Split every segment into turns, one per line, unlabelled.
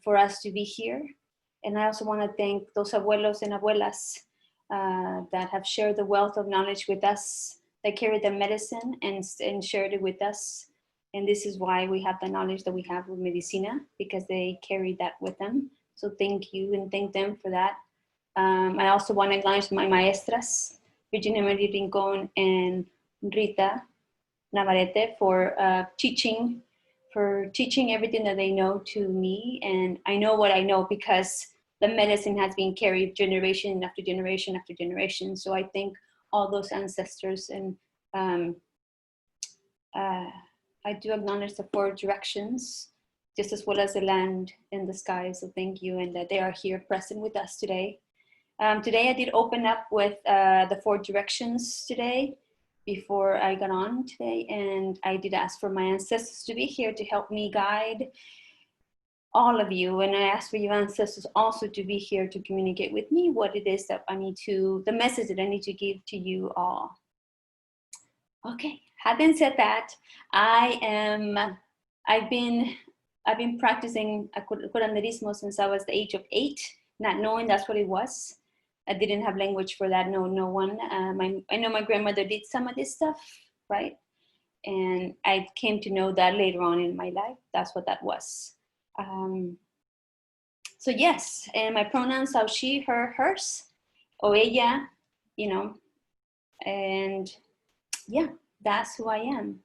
for us to be here. And I also want to thank those abuelos and abuelas that have shared the wealth of knowledge with us, that carried the medicine and shared it with us. And this is why we have the knowledge that we have with Medicina, because they carried that with them. So thank you and thank them for that. I also want to acknowledge my maestras, Virginia Marie Rincon and Rita Navarrete, for teaching everything that they know to me. And I know what I know because the medicine has been carried generation after generation after generation. So I thank all those ancestors, and I do acknowledge the 4 directions, just as well as the land and the sky. So thank you, and that they are here present with us today. Today I did open up with the 4 directions today before I got on today, and I did ask for my ancestors to be here to help me guide all of you, and I asked for your ancestors also to be here to communicate with me what it is that I need to, the message that I need to give to you all. Okay, having said that, I've been practicing curanderismo since I was the age of 8, not knowing that's what it was. I didn't have language for that. No one. I know my grandmother did some of this stuff, right? And I came to know that later on in my life. That's what that was. So yes, and my pronouns are she, her, hers, o ella, you know, and yeah, that's who I am.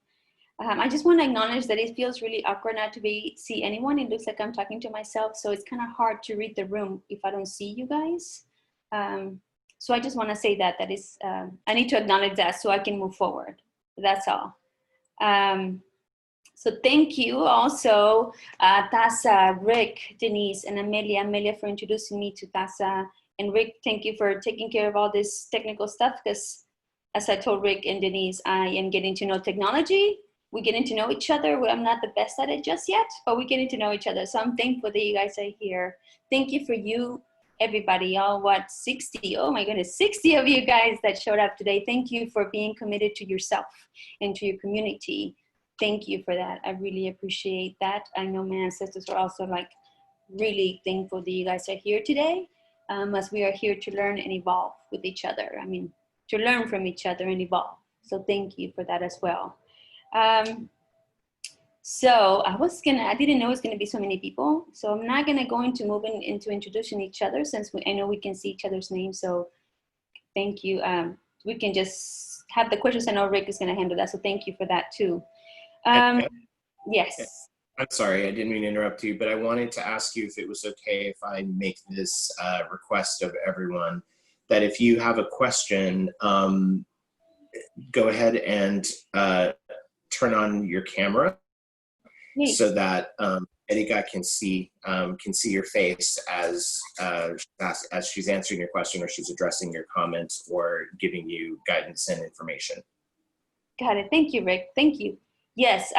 I just want to acknowledge that it feels really awkward not to see anyone. It looks like I'm talking to myself, so it's kind of hard to read the room if I don't see you guys. So I just want to say that is, I need to acknowledge that so I can move forward. That's all. So thank you also, Tasa, Rick, Denise, and Amelia for introducing me to Tasa. And Rick, thank you for taking care of all this technical stuff, because as I told Rick and Denise, I am getting to know technology. We're getting to know each other. I'm not the best at it just yet, but we're getting to know each other. So I'm thankful that you guys are here. Thank you for you, everybody, all what, 60, oh my goodness, 60 of you guys that showed up today. Thank you for being committed to yourself and to your community. Thank you for that. I really appreciate that. I know my ancestors are also like really thankful that you guys are here today, as we are here to learn and evolve with each other. I mean, to learn from each other and evolve. So thank you for that as well. So I didn't know it was gonna be so many people. So I'm not gonna go into moving into introducing each other, since I know we can see each other's names. So thank you. We can just have the questions. I know Rick is gonna handle that. So thank you for that too. Yes.
I'm sorry, I didn't mean to interrupt you, but I wanted to ask you if it was okay if I make this request of everyone, that if you have a question, go ahead and turn on your camera so that Erika can see your face as she's answering your question, or she's addressing your comments or giving you guidance and information.
Got it. Thank you, Rick. Thank you. Yes,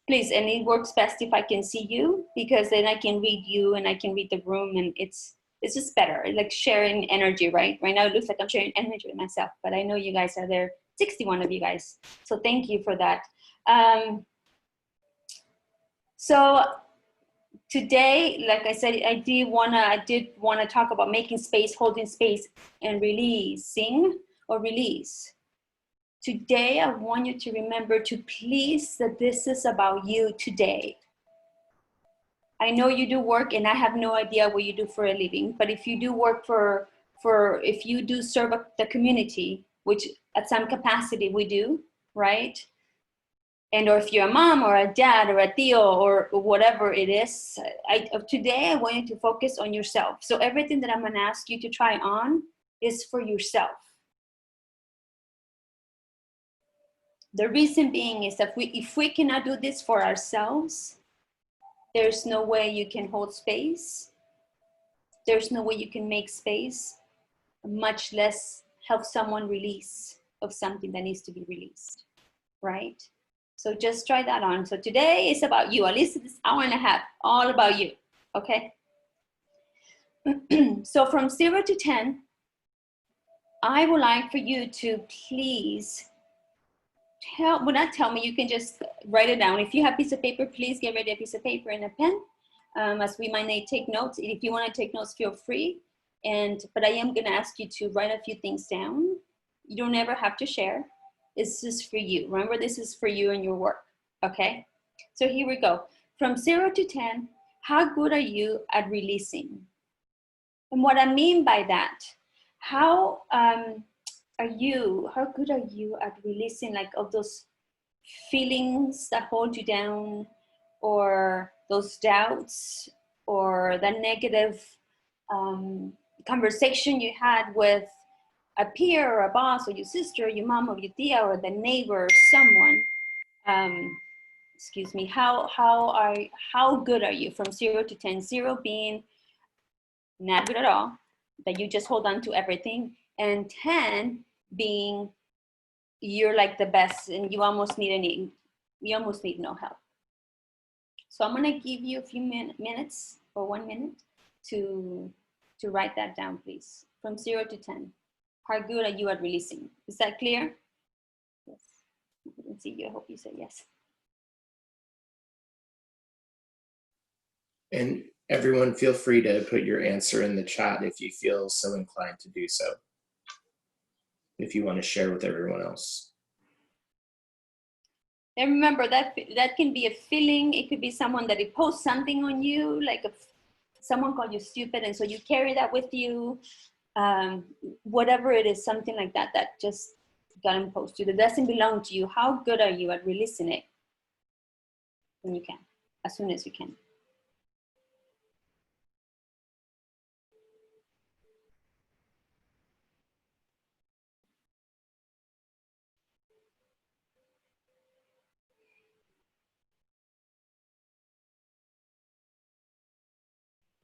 please, and it works best if I can see you, because then I can read you and I can read the room, and it's just better, like sharing energy, right? Right now it looks like I'm sharing energy with myself, but I know you guys are there, 61 of you guys. So thank you for that. So today, like I said, I did wanna talk about making space, holding space, and releasing or release. Today, I want you to remember to please that this is about you today. I know you do work, and I have no idea what you do for a living, but if you do work if you do serve the community, which at some capacity we do, right? And or if you're a mom or a dad or a tío or whatever it is, today I want you to focus on yourself. So everything that I'm gonna ask you to try on is for yourself. The reason being is that if we cannot do this for ourselves, there's no way you can hold space. There's no way you can make space, much less help someone release of something that needs to be released, right? So just try that on. So today is about you, at least this hour and a half, all about you, okay? So from 0 to 10, I would like for you to please not tell me, you can just write it down. If you have a piece of paper, please get ready a piece of paper and a pen. as we might take notes. If you want to take notes, feel free. But I am going to ask you to write a few things down. You don't ever have to share. It's just for you. Remember, this is for you and your work, okay? So here we go. From 0 to 10, how good are you at releasing? And what I mean by that, how good are you at releasing, like, of those feelings that hold you down, or those doubts, or the negative conversation you had with a peer or a boss or your sister, or your mom or your tia or the neighbor or someone. Excuse me, how good are you from 0 to 10? 0 being not good at all, that you just hold on to everything, and 10 being you're like the best and you almost need no help. So I'm gonna give you a few minutes or 1 minute to write that down, please. From 0 to 10, how good are you at releasing? Is that clear? Yes. I didn't see you. I hope you said yes.
And everyone, feel free to put your answer in the chat if you feel so inclined to do so, if you want to share with everyone else.
And remember that can be a feeling. It could be someone that it posts something on you, like someone called you stupid, and so you carry that with you. Whatever it is, something like that just got imposed to you, that doesn't belong to you. How good are you at releasing it when you can, as soon as you can?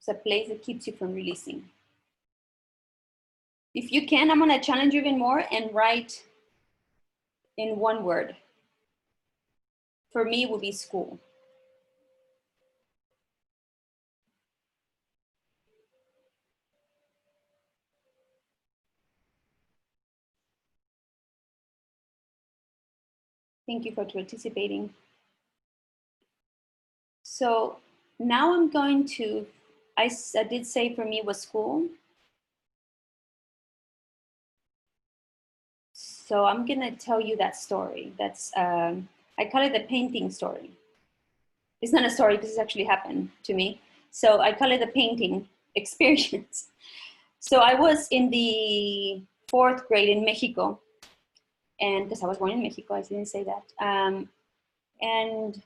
It's a place that keeps you from releasing. If you can, I'm gonna challenge you even more and write in one word. For me, it would be school. Thank you for participating. So now I'm going to, I did say for me was school. So I'm gonna tell you that story. That's, I call it the painting story. It's not a story because it's actually happened to me. So I call it the painting experience. So I was in the 4th grade in Mexico, and because I was born in Mexico, I didn't say that. And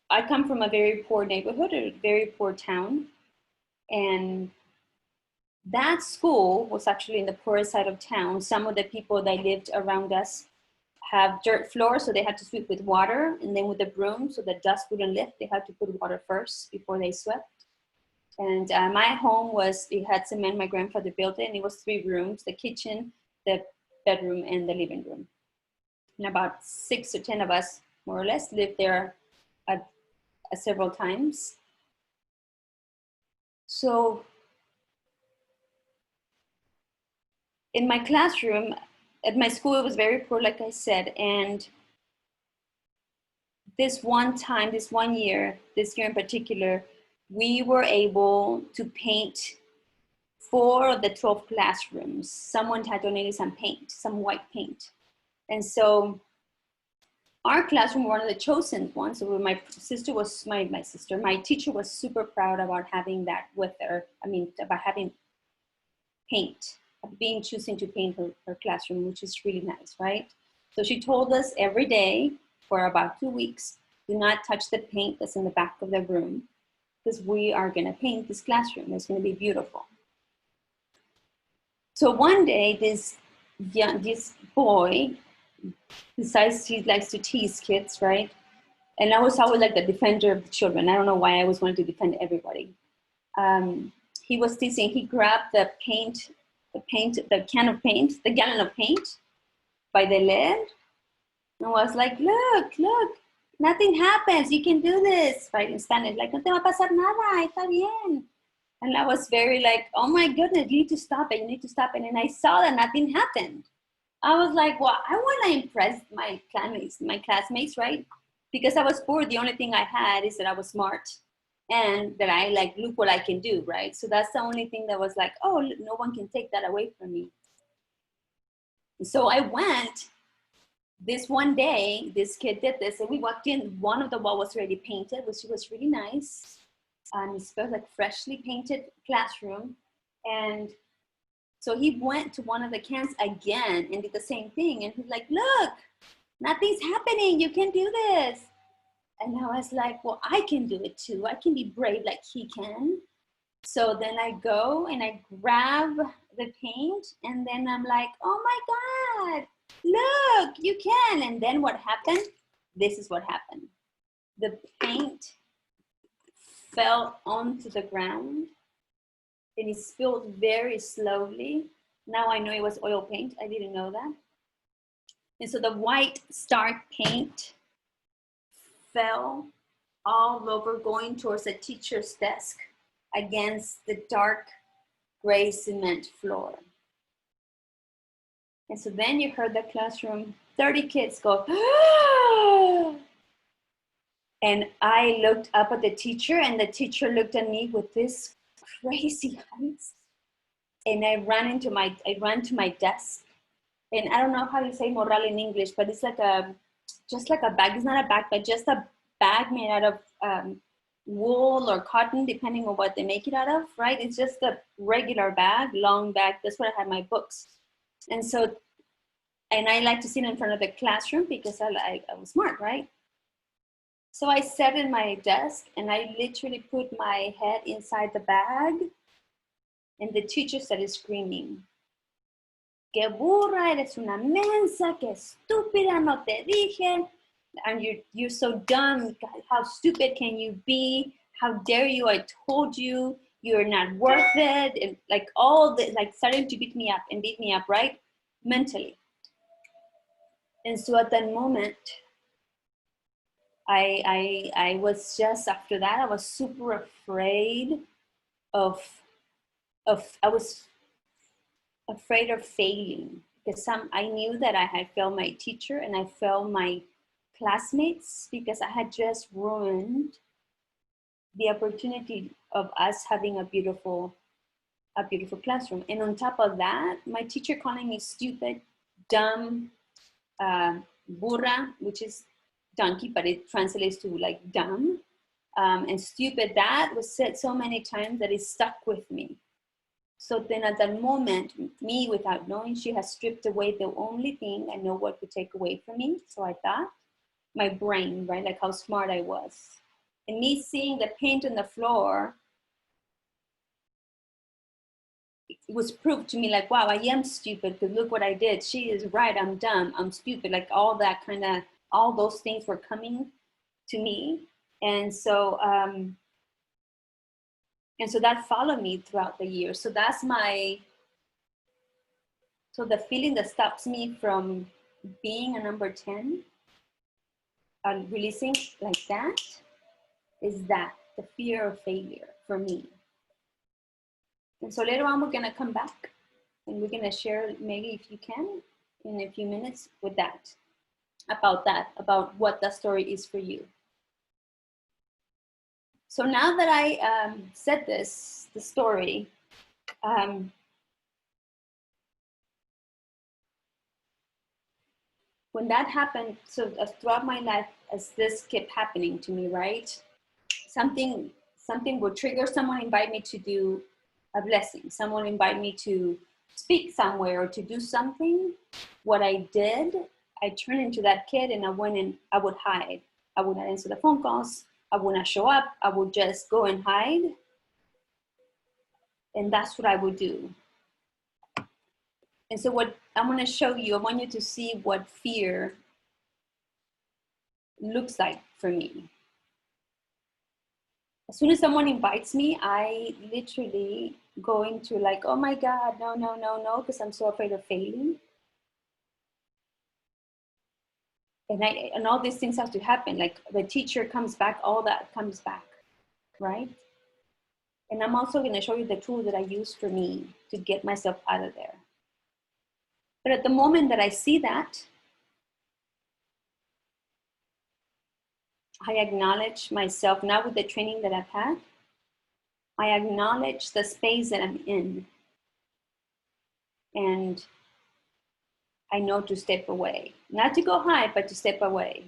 I come from a very poor neighborhood, a very poor town. And that school was actually in the poorest side of town. Some of the people that lived around us have dirt floors, so they had to sweep with water, and then with the broom, so the dust wouldn't lift, they had to put water first before they swept. And my home it had cement, my grandfather built it, and it was 3 rooms, the kitchen, the bedroom, and the living room. And about 6 or 10 of us, more or less, lived there several times. So in my classroom, at my school, it was very poor, like I said, and this one year in particular, we were able to paint 4 of the 12 classrooms. Someone had donated some paint, some white paint. And so our classroom, one of the chosen ones, so my teacher was super proud about having that with her. I mean, about having paint, choosing to paint her classroom, which is really nice, right? So she told us every day for about 2 weeks, do not touch the paint that's in the back of the room, because we are gonna paint this classroom. It's gonna be beautiful. So one day, this boy decides he likes to tease kids, right? And I was always like the defender of the children. I don't know why I always wanted to defend everybody. He was teasing, he grabbed the gallon of paint by the lid, and was like, look, nothing happens, you can do this, right? In Spanish, like, no te va a pasar nada, está bien. And I was very like, oh my goodness, you need to stop it, you need to stop it. And I saw that nothing happened. I was like, well, I want to impress my classmates, right? because I was poor, the only thing I had is that I was smart and that I like, look what I can do, right? So that's the only thing that was like, oh, no one can take that away from me. So I went this one day, this kid did this, and we walked in, one of the walls was already painted, which was really nice. It smelled like freshly painted classroom. And so he went to one of the camps again and did the same thing. And he's like, look, nothing's happening, you can do this. And I was like, well, I can do it too. I can be brave like he can. So then I go and I grab the paint, and then I'm like, oh my God, look, you can. And then what happened? This is what happened. The paint fell onto the ground and it spilled very slowly. Now I know it was oil paint. I didn't know that. And so the white stark paint fell all over, going towards the teacher's desk against the dark gray cement floor. And so then you heard the classroom, 30 kids go, ah! And I looked up at the teacher, and the teacher looked at me with this crazy eyes. And I ran to my desk. And I don't know how you say morral in English, but it's like just like a bag. It's not a bag, but just a bag made out of wool or cotton, depending on what they make it out of, right? It's just a regular bag, long bag. That's where I had my books. And so, and I like to sit in front of the classroom because I was smart, right? So I sat in my desk and I literally put my head inside the bag, and the teacher started screaming, "Qué burra, eres una mensa, qué estúpida, no te dije, and you're so dumb, how stupid can you be, how dare you, I told you, you're not worth it," and like all the, like starting to beat me up, right? Mentally. And so at that moment, I was just, after that, I was super afraid of I was afraid of failing, because I knew that I had failed my teacher and I failed my classmates, because I had just ruined the opportunity of us having a beautiful classroom. And on top of that, my teacher calling me stupid, dumb, burra, which is donkey, but it translates to like dumb, and stupid. That was said so many times that it stuck with me. So then at that moment, me, without knowing, she has stripped away the only thing I know what could take away from me. So I thought, my brain, right? Like how smart I was. And me seeing the paint on the floor, it was proof to me like, wow, I am stupid, because look what I did. She is right, I'm dumb, I'm stupid. Like all that kind of, all those things were coming to me. And so that followed me throughout the year. So that's so the feeling that stops me from being a number 10 and releasing like that is that, the fear of failure for me. And so later on, we're gonna come back and we're gonna share, maybe if you can, in a few minutes with that, about what that story is for you. So now that I said this, the story, when that happened, so throughout my life, as this kept happening to me, right? Something would trigger, someone invite me to do a blessing, someone invite me to speak somewhere or to do something. What I did, I turned into that kid, and I went and I would hide. I would not answer the phone calls. I would not show up. I would just go and hide. And that's what I would do. And so what I'm going to show you, I want you to see what fear looks like for me. As soon as someone invites me, I literally go into like, oh my God, no, no, no, no, because I'm so afraid of failing. And all these things have to happen. Like the teacher comes back, all that comes back, right? And I'm also going to show you the tool that I use for me to get myself out of there. But at the moment that I see that, I acknowledge myself now with the training that I've had. I acknowledge the space that I'm in. And I know to step away. Not to go high, but to step away.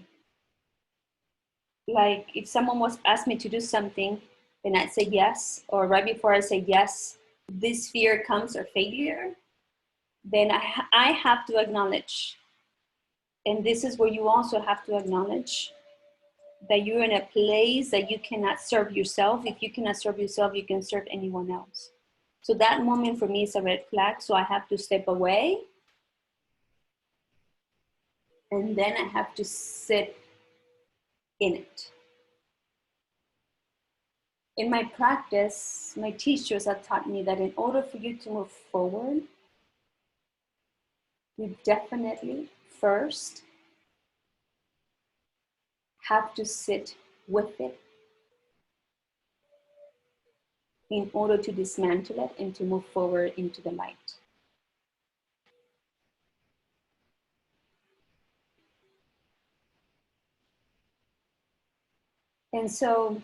Like if someone was asked me to do something, then I'd say yes. Or right before I say yes, this fear comes or failure, then I have to acknowledge. And this is where you also have to acknowledge that you're in a place that you cannot serve yourself. If you cannot serve yourself, you can serve anyone else. So that moment for me is a red flag. So I have to step away. And then I have to sit in it. In my practice, my teachers have taught me that in order for you to move forward, you definitely first have to sit with it in order to dismantle it and to move forward into the light. And so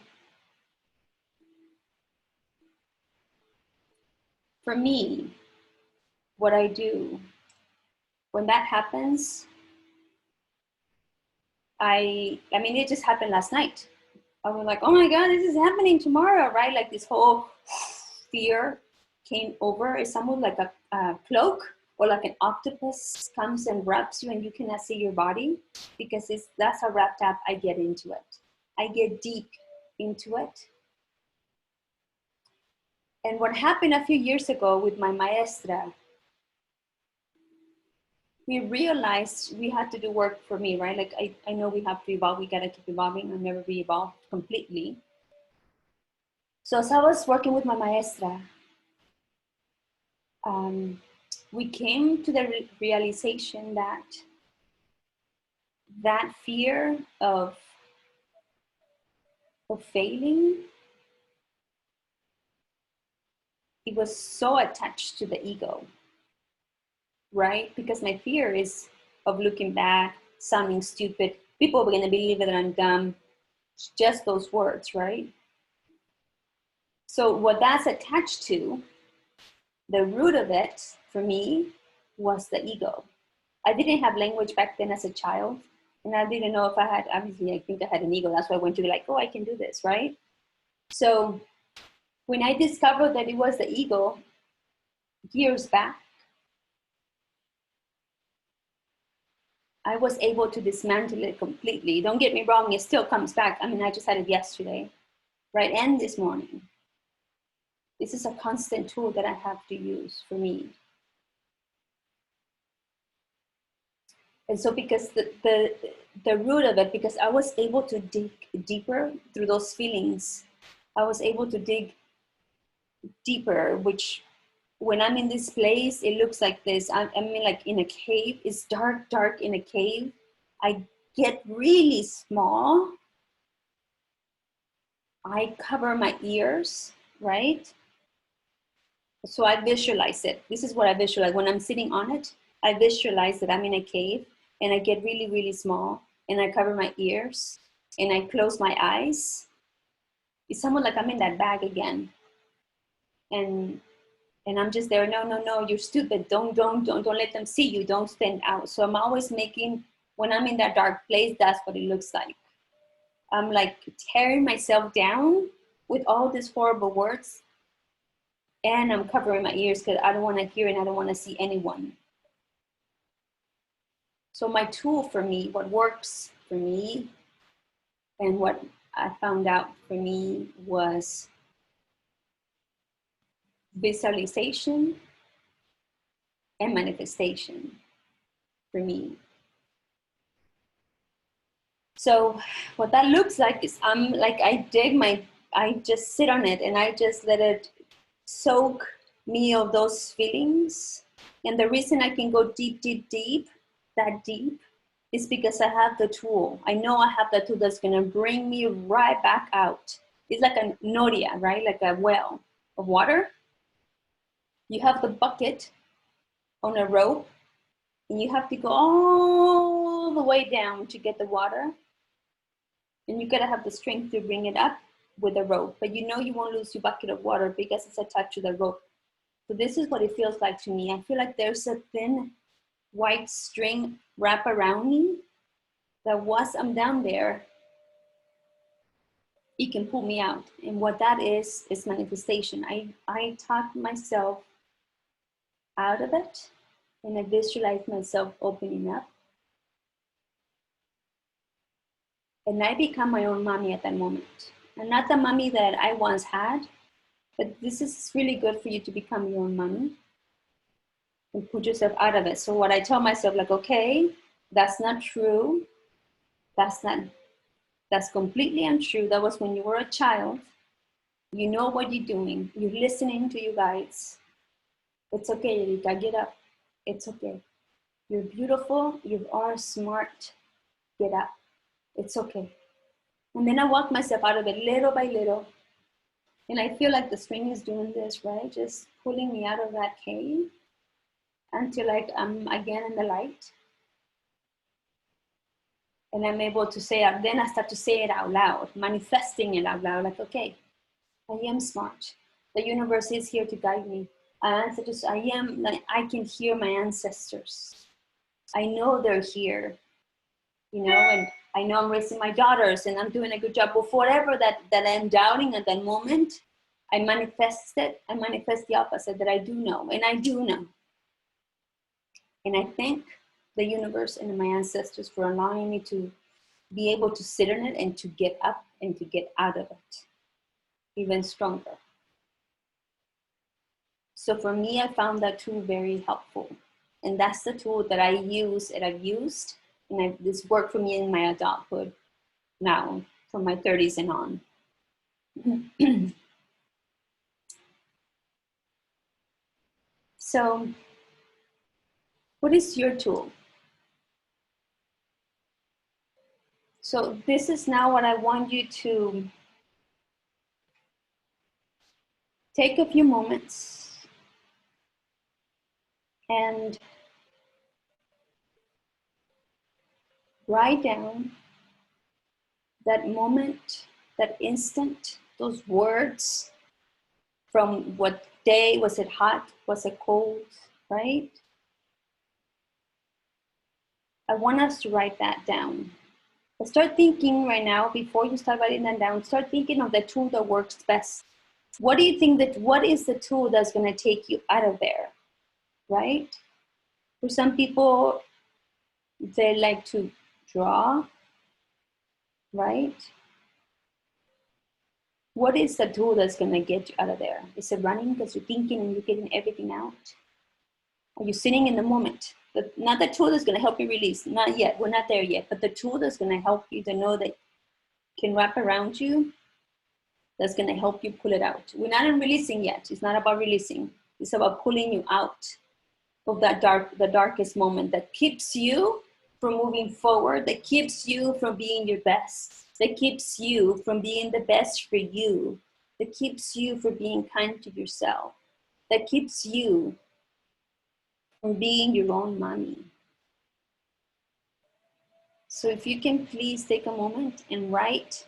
for me, what I do when that happens, I mean, it just happened last night. I was like, oh my God, this is happening tomorrow, right? Like this whole fear came over. It's almost like a cloak, or like an octopus comes and wraps you and you cannot see your body, because that's how wrapped up I get into it. I get deep into it. And what happened a few years ago with my maestra, we realized we had to do work for me, right? Like I know we have to evolve, we gotta keep evolving and never be evolved completely. So as I was working with my maestra, we came to the realization that that fear of failing, it was so attached to the ego, right? Because my fear is of looking bad, sounding stupid. People are gonna believe that I'm dumb. Just those words, right? So what that's attached to, the root of it for me was the ego. I didn't have language back then as a child. And I didn't know if I had, obviously I think I had an ego. That's why I went to be like, oh, I can do this, right? So when I discovered that it was the ego years back, I was able to dismantle it completely. Don't get me wrong, it still comes back. I mean, I just had it yesterday, right? And this morning. This is a constant tool that I have to use for me. And so because the root of it, because I was able to dig deeper through those feelings, I was able to dig deeper, which when I'm in this place, it looks like this. I mean, like in a cave, it's dark, dark in a cave. I get really small. I cover my ears, right? So I visualize it. This is what I visualize. When I'm sitting on it, I visualize that I'm in a cave and I get really, really small and I cover my ears and I close my eyes. It's somewhat like I'm in that bag again. And I'm just there, no, you're stupid. Don't let them see you. Don't stand out. So I'm always making, when I'm in that dark place, that's what it looks like. I'm like tearing myself down with all these horrible words. And I'm covering my ears because I don't want to hear and I don't want to see anyone. So my tool for me, what works for me, and what I found out for me was visualization and manifestation for me. So what that looks like is I just sit on it and I just let it soak me of those feelings. And the reason I can go deep, that deep, is because I have the tool. I know I have the tool that's gonna bring me right back out. It's like a noria, right? Like a well of water. You have the bucket on a rope and you have to go all the way down to get the water. And you gotta have the strength to bring it up with a rope, but you know you won't lose your bucket of water because it's attached to the rope. So this is what it feels like to me. I feel like there's a thin white string wrap around me that once I'm down there, it can pull me out. And what that is manifestation. I talk myself out of it, and I visualize myself opening up. And I become my own mommy at that moment. And not the mommy that I once had, but this is really good for you to become your own mommy and put yourself out of it. So what I tell myself, like, okay, that's not true. That's completely untrue. That was when you were a child. You know what you're doing. You're listening to you guys. It's okay, Erika, get up. It's okay. You're beautiful. You are smart. Get up. It's okay. And then I walk myself out of it little by little. And I feel like the string is doing this, right? Just pulling me out of that cave until like I'm again in the light. And I'm able to say it. Then I start to say it out loud, manifesting it out loud. Like, okay, I am smart. The universe is here to guide me. I can hear my ancestors. I know they're here, you know, and I know I'm raising my daughters and I'm doing a good job. But whatever that I'm doubting at that moment, I manifest it. I manifest the opposite, that I do know, and I do know. And I thank the universe and my ancestors for allowing me to be able to sit in it and to get up and to get out of it even stronger. So for me, I found that tool very helpful. And that's the tool that I use and I've used. And this worked for me in my adulthood now, from my 30s and on. So what is your tool? So this is now what I want you to take a few moments and write down that moment, that instant, those words from what day, was it hot, was it cold, right? I want us to write that down. But start thinking right now, before you start writing that down, start thinking of the tool that works best. What do you think what is the tool that's gonna take you out of there, right? For some people, they like to draw, right? What is the tool that's gonna get you out of there? Is it running because you're thinking and you're getting everything out? Are you sitting in the moment? Not the tool that's gonna help you release, not yet, we're not there yet, but the tool that's gonna help you to know that can wrap around you, that's gonna help you pull it out. We're not in releasing yet. It's not about releasing. It's about pulling you out of that the darkest moment that keeps you from moving forward, that keeps you from being your best, that keeps you from being the best for you, that keeps you from being kind to yourself, that keeps you from being your own mommy. So if you can please take a moment and write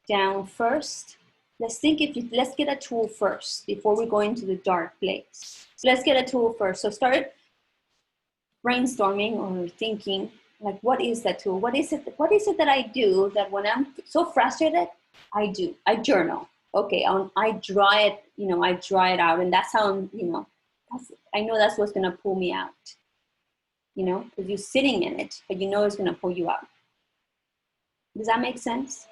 down first. Let's get a tool first before we go into the dark place. So let's get a tool first. So start brainstorming or thinking, like, what is that tool? What is it that I do that when I'm so frustrated, I journal. Okay, I draw it, I draw it out, and that's how I'm, I know that's what's gonna pull me out, because you're sitting in it, but you know it's gonna pull you out. Does that make sense?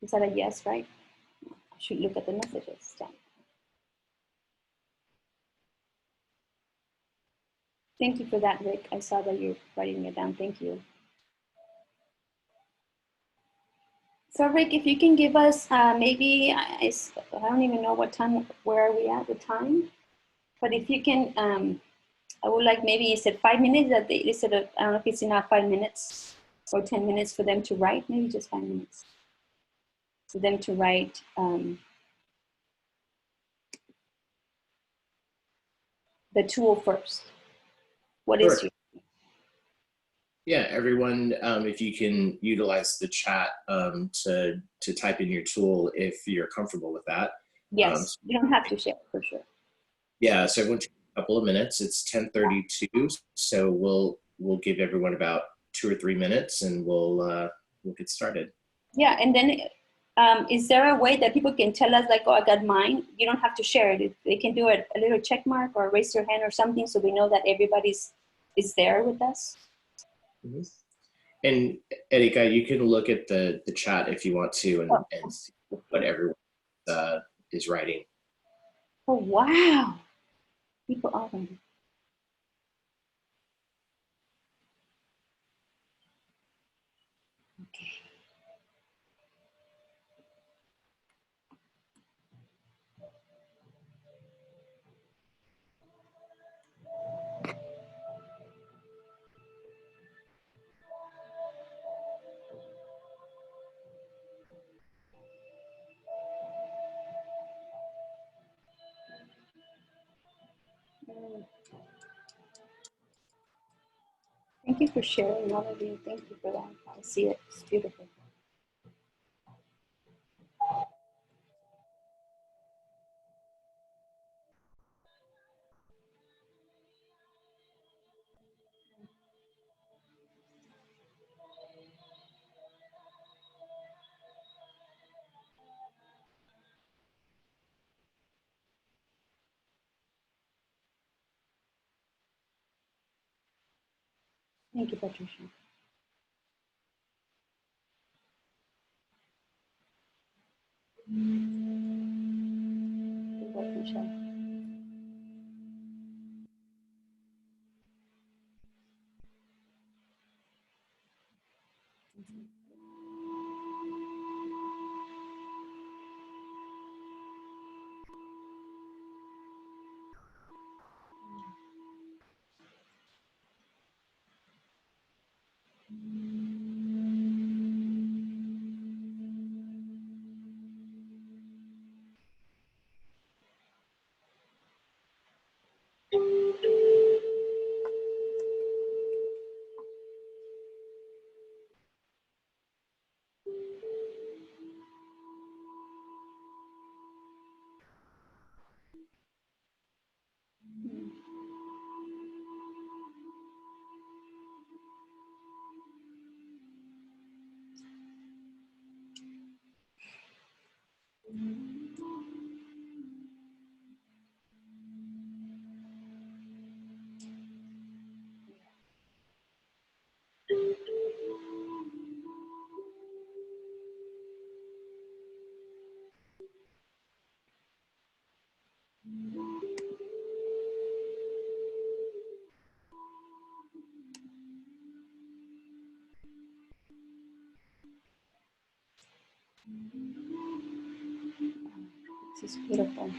Is that a yes, right? I should look at the messages. Thank you for that, Rick. I saw that you're writing it down. Thank you. So Rick, if you can give us maybe, I don't even know what time, where are we at with time? But if you can, I would like maybe you said 5 minutes, that they said, I don't know if it's enough 5 minutes or 10 minutes for them to write, maybe just 5 minutes. For them to write the tool first. What is your
Yeah, everyone, if you can utilize the chat to type in your tool if you're comfortable with that.
Yes, you don't have to share for sure.
Yeah, so everyone take a couple of minutes. It's 10:32, so we'll give everyone about 2 or 3 minutes, and we'll get started.
Yeah, and then is there a way that people can tell us like, oh, I got mine? You don't have to share it. They can do a little check mark or raise your hand or something, so we know that everybody's is there with us.
Mm-hmm. And Erika, you can look at the chat if you want to, and see what everyone is writing.
Oh wow, people are writing. Okay. Thank you for sharing, all of you. Thank you for that. I see it. It's beautiful. Thank you, Patricia. Good work, Michelle. This is beautiful.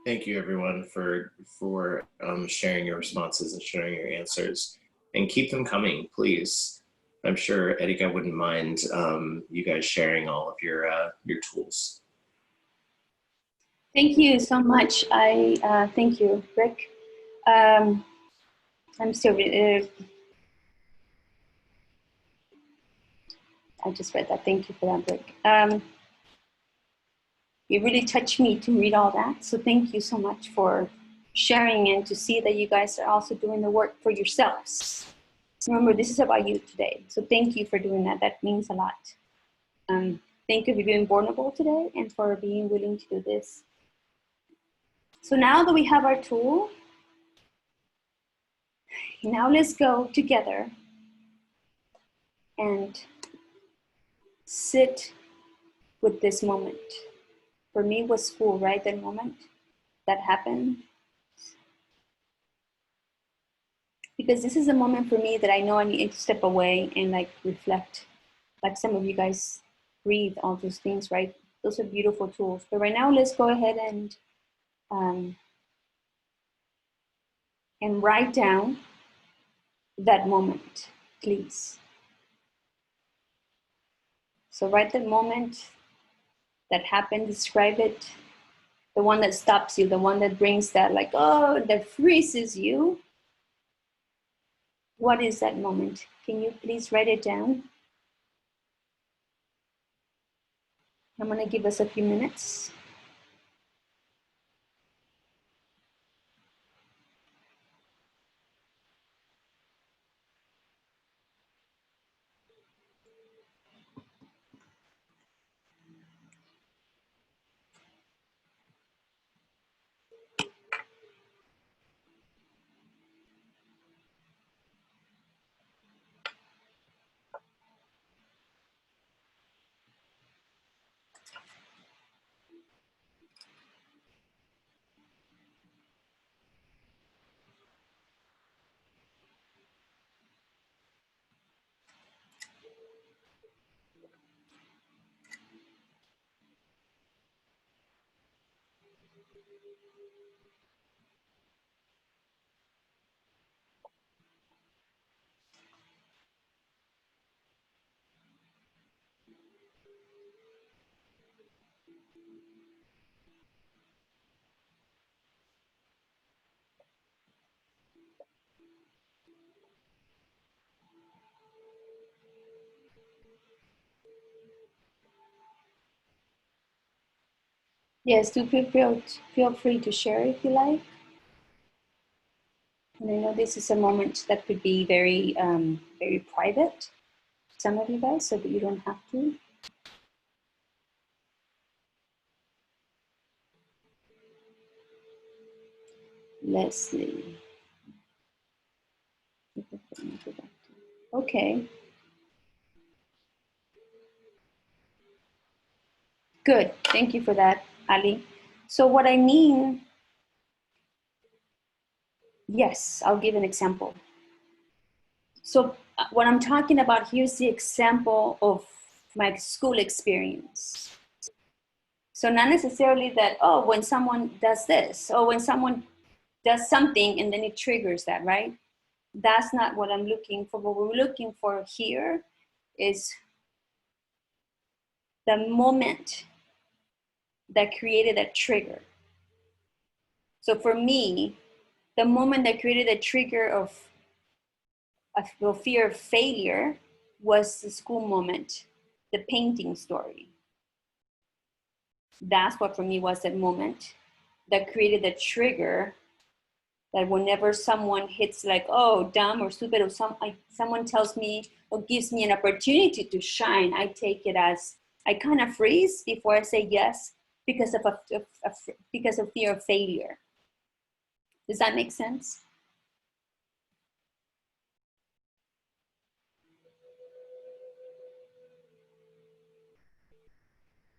Thank you, everyone, for sharing your responses and sharing your answers, and keep them coming, please. I'm sure Erika wouldn't mind you guys sharing all of your tools.
Thank you so much. I thank you, Rick. I'm still. I just read that. Thank you for that, Rick. It really touched me to read all that. So thank you so much for sharing and to see that you guys are also doing the work for yourselves. Remember, this is about you today. So thank you for doing that. That means a lot. Thank you for being vulnerable today and for being willing to do this. So now that we have our tool, now let's go together and sit with this moment. For me, it was school, right? That moment that happened. Because this is a moment for me that I know I need to step away and like reflect like some of you guys breathe, all those things, right? Those are beautiful tools. But right now, let's go ahead and write down that moment, please. So write the moment that happened, describe it, the one that stops you, the one that brings that, like, oh, that freezes you. What is that moment? Can you please write it down? I'm gonna give us a few minutes. Yes, do feel free to share if you like. And I know this is a moment that could be very, very private, some of you guys, so that you don't have to. Leslie. Okay. Good. Thank you for that, Ali. So what I mean, yes, I'll give an example. So what I'm talking about, here's the example of my school experience. So not necessarily that, oh, when someone does this, or when someone does something and then it triggers that, right? That's not what I'm looking for. What we're looking for here is the moment that created a trigger. So for me, the moment that created a trigger of fear of failure was the school moment, the painting story. That's what for me was that moment that created the trigger, that whenever someone hits like, oh, dumb or stupid, or someone tells me or gives me an opportunity to shine, I take it as, I kind of freeze before I say yes because of fear of failure. Does that make sense?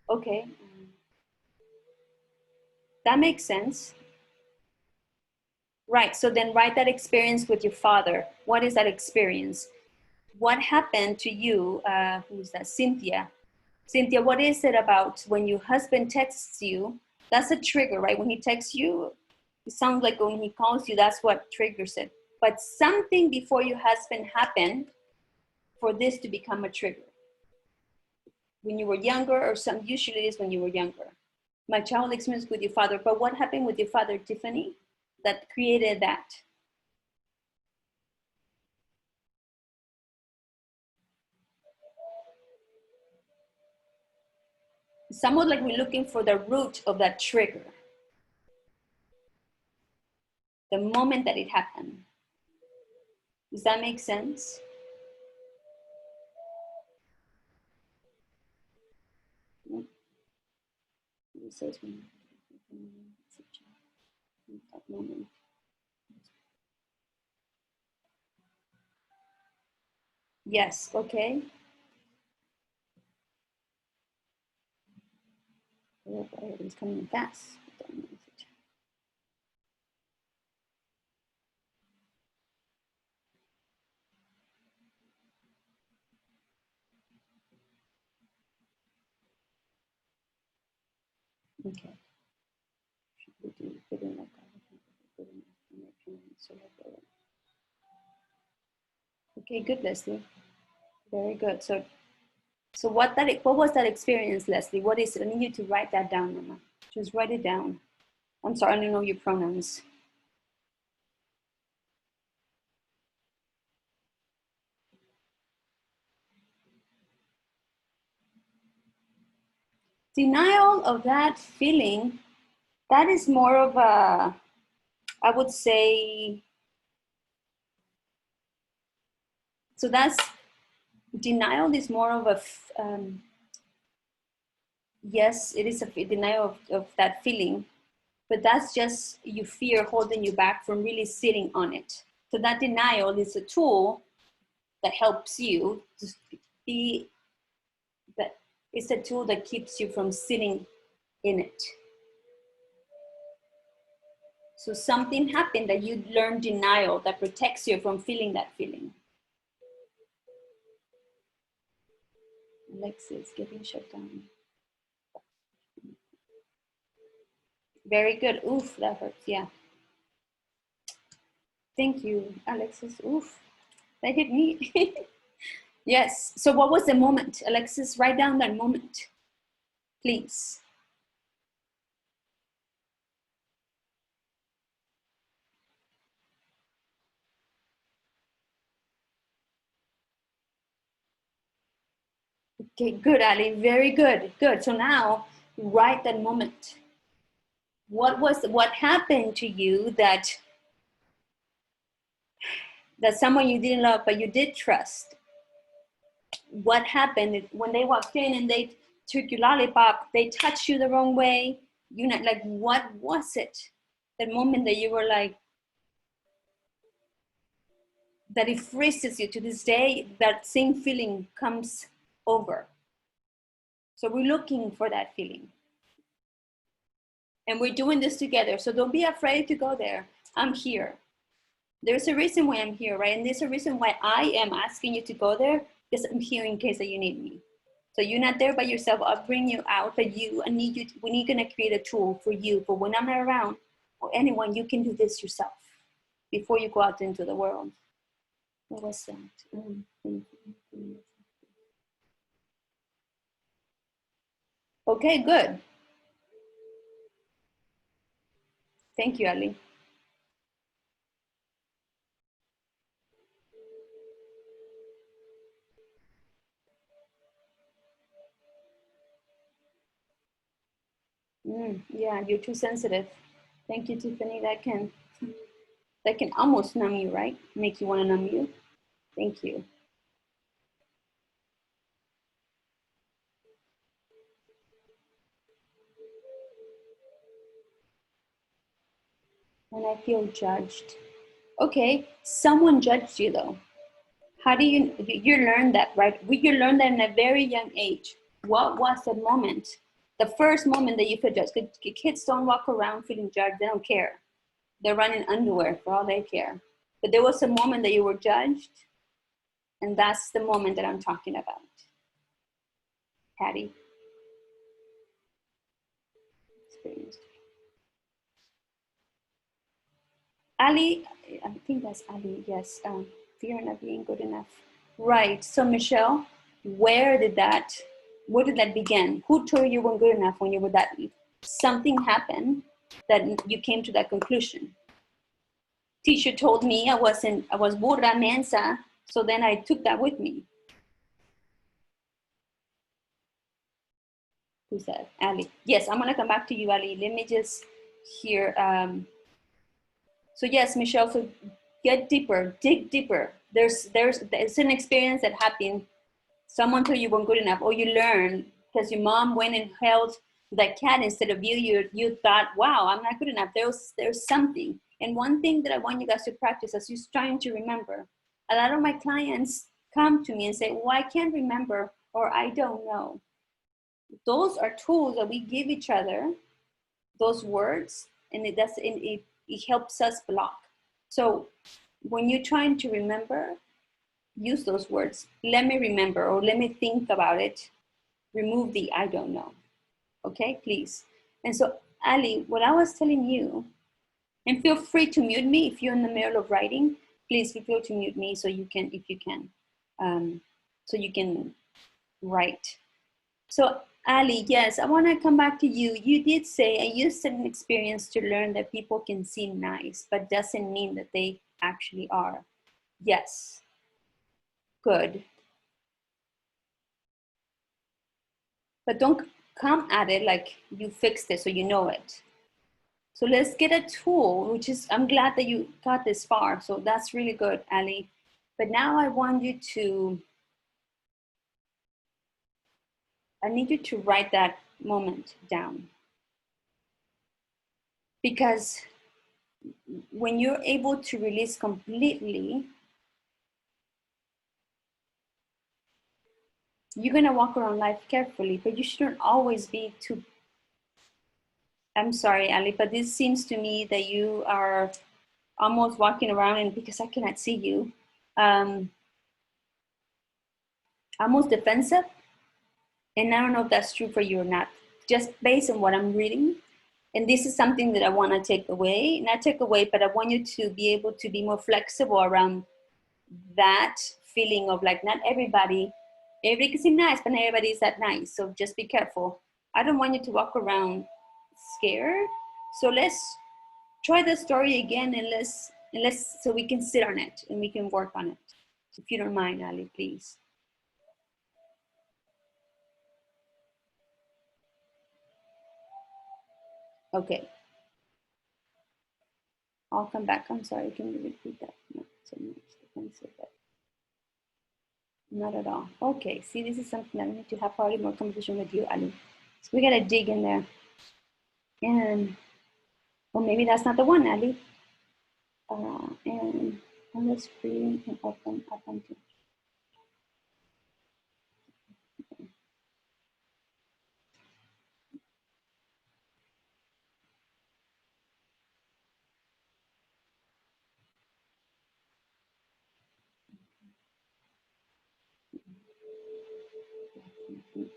Okay. That makes sense. Right, so then write that experience with your father. What is that experience? What happened to you, who's that, Cynthia? Cynthia, what is it about when your husband texts you? That's a trigger, right? When he texts you, it sounds like when he calls you, that's what triggers it. But something before your husband happened for this to become a trigger. When you were younger, or usually it is when you were younger. My childhood experience with your father, but what happened with your father, Tiffany, that created that? Somewhat like we're looking for the root of that trigger, the moment that it happened. Does that make sense? Yes, okay. It's coming fast. Okay. Okay, good, Leslie. Very good. So what was that experience, Leslie? What is it? I need you to write that down, Mama. Just write it down. I'm sorry, I don't know your pronouns. Denial of that feeling, that is more of a, I would say, so that's, denial is more of a, yes, it is a denial of that feeling, but that's just your fear holding you back from really sitting on it. So that denial is a tool that helps you to be, that it's a tool that keeps you from sitting in it. So something happened that you learned denial that protects you from feeling that feeling. Alexa is getting shut down. Very good. Oof, that hurts. Yeah. Thank you, Alexis. Oof, that hit me. Yes. So what was the moment? Alexis, write down that moment, please. Okay, good, Ali. Very good. Good. So now write that moment. What happened to you that someone you didn't love but you did trust? What happened when they walked in and they took your lollipop? They touched you the wrong way. You know, like, what was it? That moment that you were like, that it freezes you to this day, that same feeling comes over. So we're looking for that feeling. And we're doing this together. So don't be afraid to go there. I'm here. There's a reason why I'm here, right? And there's a reason why I am asking you to go there, because I'm here in case that you need me. So you're not there by yourself. I'll bring you out, but I need you. We're gonna create a tool for you. For when I'm not around, or anyone, you can do this yourself before you go out into the world. What was that? Okay, good. Thank you, Ali. Yeah, you're too sensitive. Thank you, Tiffany. That can almost numb you, right? Make you want to numb you. Thank you. When I feel judged. Okay, someone judged you though. How do you learn that, right? You learn that in a very young age. What was the moment? The first moment that you feel judged. Kids don't walk around feeling judged. They don't care. They're running underwear for all they care. But there was a moment that you were judged, and that's the moment that I'm talking about. Patty. Experienced. Ali, I think that's Ali, yes. Fear of not being good enough. Right, so Michelle, where did that begin? Who told you weren't good enough when you were that, something happened that you came to that conclusion? Teacher told me I was burra mensa, so then I took that with me. Who's that? Ali. Yes, I'm gonna come back to you, Ali. Let me just hear, so yes, Michelle, so get deeper, dig deeper. It's an experience that happened. Someone told you weren't good enough, or you learned because your mom went and held that cat instead of you. You thought, wow, I'm not good enough. There's something. And one thing that I want you guys to practice as you're trying to remember, a lot of my clients come to me and say, well, I can't remember, or I don't know. Those are tools that we give each other, those words, and it helps us block. So when you're trying to remember, use those words. Let me remember, or let me think about it. Remove the I don't know. Okay, please. And so, Ali, what I was telling you, and feel free to mute me if you're in the middle of writing. Please feel free to mute me so you can, if you can, so you can write. So, Ali, yes, I want to come back to you. You did say I used an experience to learn that people can seem nice, but doesn't mean that they actually are. Yes. Good. But don't come at it like you fixed it so you know it. So let's get a tool, which is, I'm glad that you got this far. So that's really good, Ali. But now I need you to write that moment down. Because when you're able to release completely, you're gonna walk around life carefully, but you shouldn't always be too, I'm sorry, Ali, but this seems to me that you are almost walking around, and because I cannot see you, almost defensive. And I don't know if that's true for you or not, just based on what I'm reading. And this is something that I want to take away, not take away, but I want you to be able to be more flexible around that feeling of like, not everybody can seem nice, but not everybody is that nice. So just be careful. I don't want you to walk around scared. So let's try the story again, and let's so we can sit on it and we can work on it. If you don't mind, Ali, please. Okay. I'll come back. I'm sorry. Can you repeat that? No, so much defensive, but not at all. Okay. See, this is something that I need to have probably more conversation with you, Ali. So we gotta dig in there. And well, maybe that's not the one, Ali. And let's free and open up until.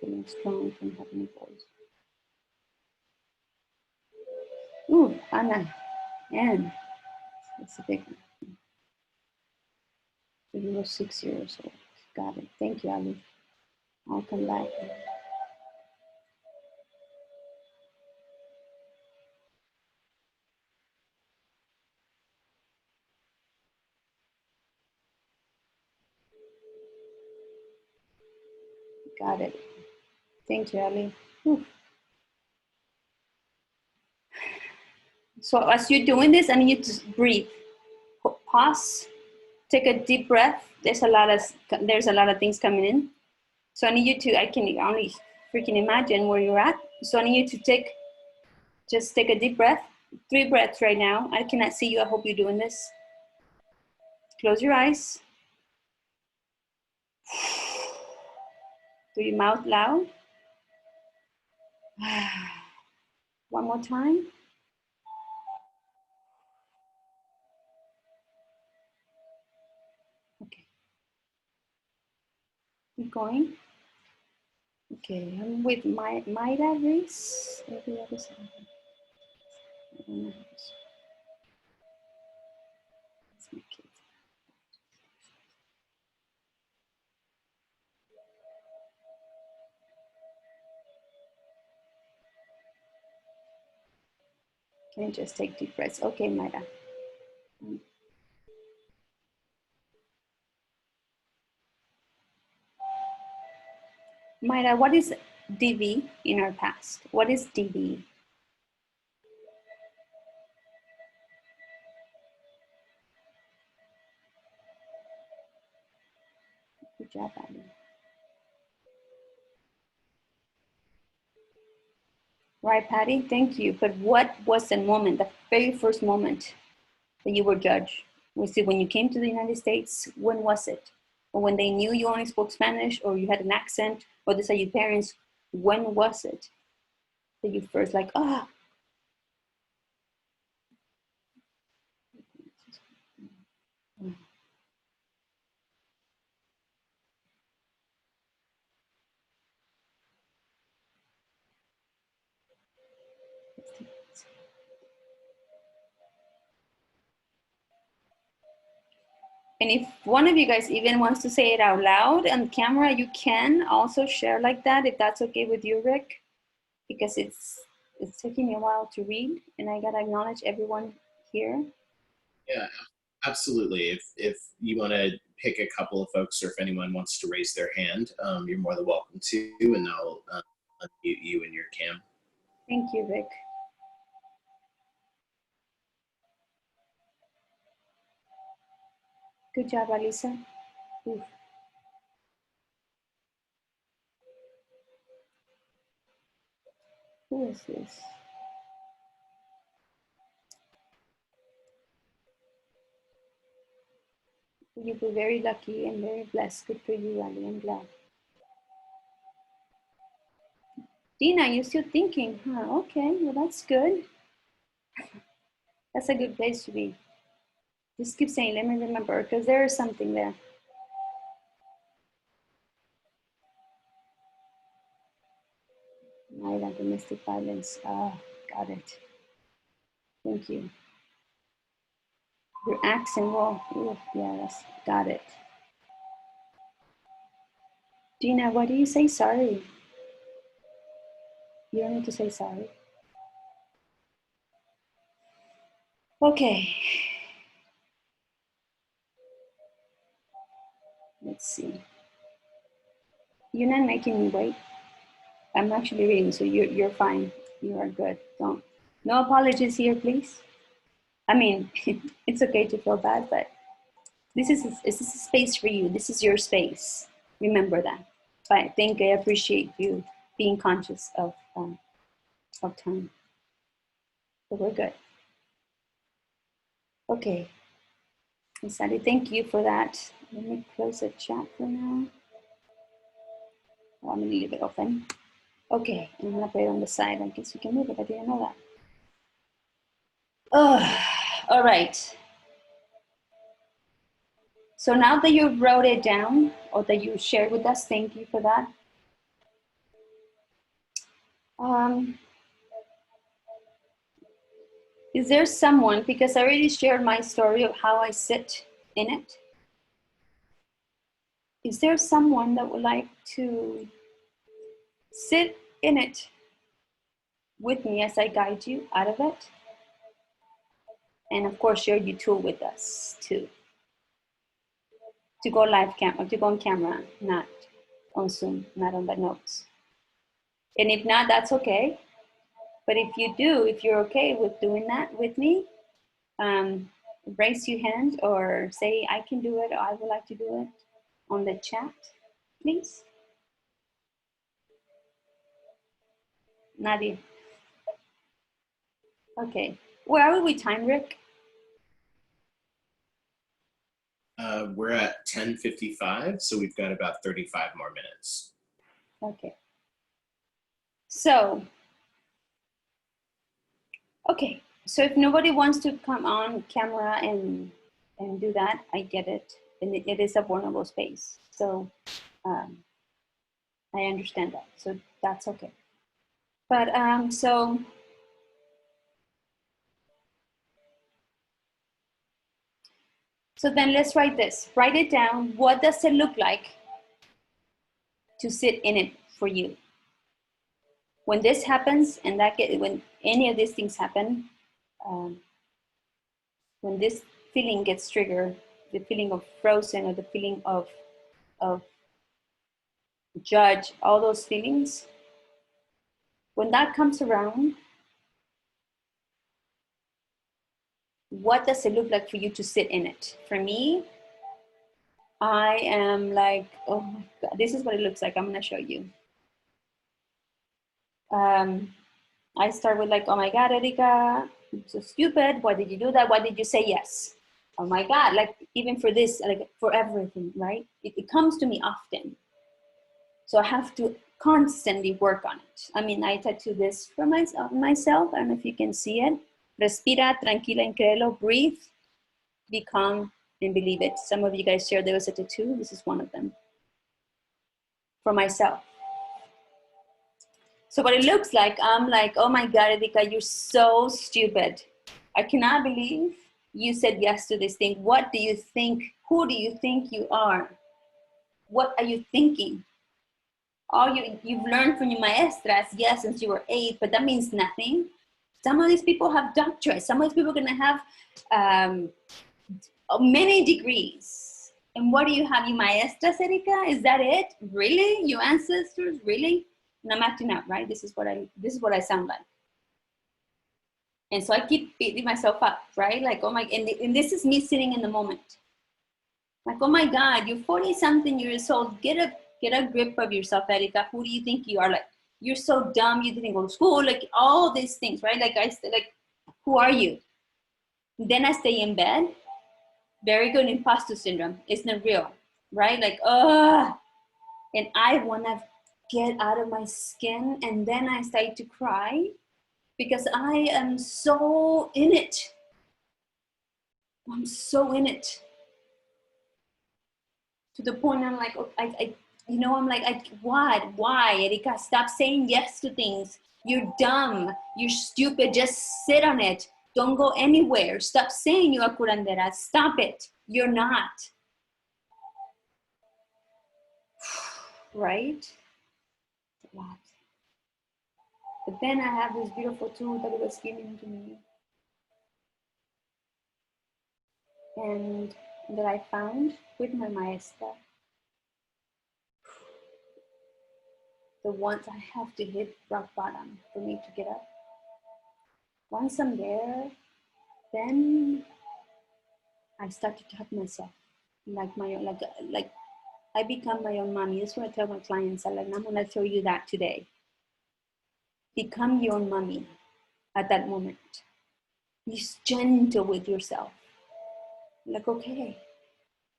Feeling strong from having a voice. Ooh, Anna, and that's a big one. So you were 6 years old. Got it. Thank you, Ali. I'll come back. Got it. Thank you, Ali. Ooh. So as you're doing this, I need you to breathe. Pause. Take a deep breath. There's a lot of things coming in. So I need you to, I can only freaking imagine where you're at. So I need you to just take a deep breath. 3 breaths right now. I cannot see you. I hope you're doing this. Close your eyes. Through your mouth loud. One more time. Okay. Keep going. Okay, I'm with Mayra Reese. Every other side. I don't know how this. That's my kid. Can you just take deep breaths? Okay, Mayra. Mayra, what is DV in our past? What is DV? Good job, Abby. Right, Patty, thank you. But what was the moment, the very first moment that you were judged? Was it when you came to the United States? When was it? Or when they knew you only spoke Spanish, or you had an accent, or they said your parents? When was it that you first like, ah? And if one of you guys even wants to say it out loud on camera, you can also share like that, if that's okay with you, Rick, because it's taking me a while to read, and I gotta acknowledge everyone here.
Yeah, absolutely. If you want to pick a couple of folks, or if anyone wants to raise their hand, you're more than welcome to, and I'll unmute you in your cam.
Thank you, Rick. Good job, Alisa. Oof. Who is this? You were very lucky and very blessed. Good for you, Ali. I'm glad. Dina, you're still thinking, huh? Okay, well, that's good. That's a good place to be. Just keep saying, let me remember, because there is something there. Myra, domestic violence. Ah, got it. Thank you. Your accent, well, ooh, yeah, that's, got it. Dina, why do you say sorry? You don't need to say sorry. Okay. Let's see. You're not making me wait. I'm actually reading, so you're fine. You are good. No apologies here, please. I mean, it's okay to feel bad, but this is a space for you. This is your space. Remember that. I think I appreciate you being conscious of time. So we're good. Okay. Sally, thank you for that. Let me close the chat for now. Oh, I'm gonna leave it open. Okay, I'm gonna put it on the side. I guess we can move it. I didn't know that. Oh, all right. So now that you wrote it down, or that you shared with us, thank you for that. Is there someone, because I already shared my story of how I sit in it. Is there someone that would like to sit in it with me as I guide you out of it? And of course, share your tool with us too. To go live camera, to go on camera, not on Zoom, not on the notes. And if not, that's okay. But if you do, if you're okay with doing that with me, raise your hand or say, I can do it, or I would like to do it on the chat, please. Nadia. Okay, where are we with time, Rick?
We're at 10:55, so we've got about 35 more minutes.
Okay. So, okay. So if nobody wants to come on camera and do that, I get it. And it is a vulnerable space. So I understand that. So that's okay. But so then let's write this. Write it down. What does it look like to sit in it for you? When this happens, and when any of these things happen, when this feeling gets triggered, the feeling of frozen or the feeling of judge, all those feelings, when that comes around, what does it look like for you to sit in it? For me, I am like, oh my God, this is what it looks like. I'm gonna show you. I start with like, oh my God, Erika, I'm so stupid. Why did you do that? Why did you say yes? Oh my God, like even for this, like for everything, right? It comes to me often. So I have to constantly work on it. I mean, I tattoo this for myself. I don't know if you can see it. Respira, tranquila, and créelo, breathe, be calm, and believe it. Some of you guys shared there was a tattoo. This is one of them. For myself. So what it looks like, I'm like, oh my God, Erika, you're so stupid. I cannot believe You said yes to this thing. What do you think? Who do you think you are? What are you thinking? All you've learned from your maestras, yes, since you were 8, but that means nothing. Some of these people have doctorates. Some of these people are going to have many degrees. And what do you have? You maestras, Erika? Is that it? Really? Your ancestors? Really? And I'm acting out, right? This is what I sound like. And so I keep beating myself up, right? Like, oh my, and this is me sitting in the moment. Like, oh my God, you're 40-something years old. Get a grip of yourself, Erika. Who do you think you are? Like, you're so dumb. You didn't go to school. Like, all these things, right? Like, who are you? Then I stay in bed. Very good, imposter syndrome. It's not real, right? Like, and I want to get out of my skin. And then I start to cry because I am so in it. I'm so in it. To the point I'm like, I'm like, what? Why, Erika? Stop saying yes to things. You're dumb. You're stupid. Just sit on it. Don't go anywhere. Stop saying you are curandera. Stop it. You're not. Right? It's a lot. But then I have this beautiful tool that was given to me. And that I found with my maestra. The ones I have to hit rock bottom for me to get up. Once I'm there, then I start to talk myself like I become my own mommy. That's what I tell my clients. I'm gonna show you that today. Become your own mommy at that moment. Be gentle with yourself. Like, okay,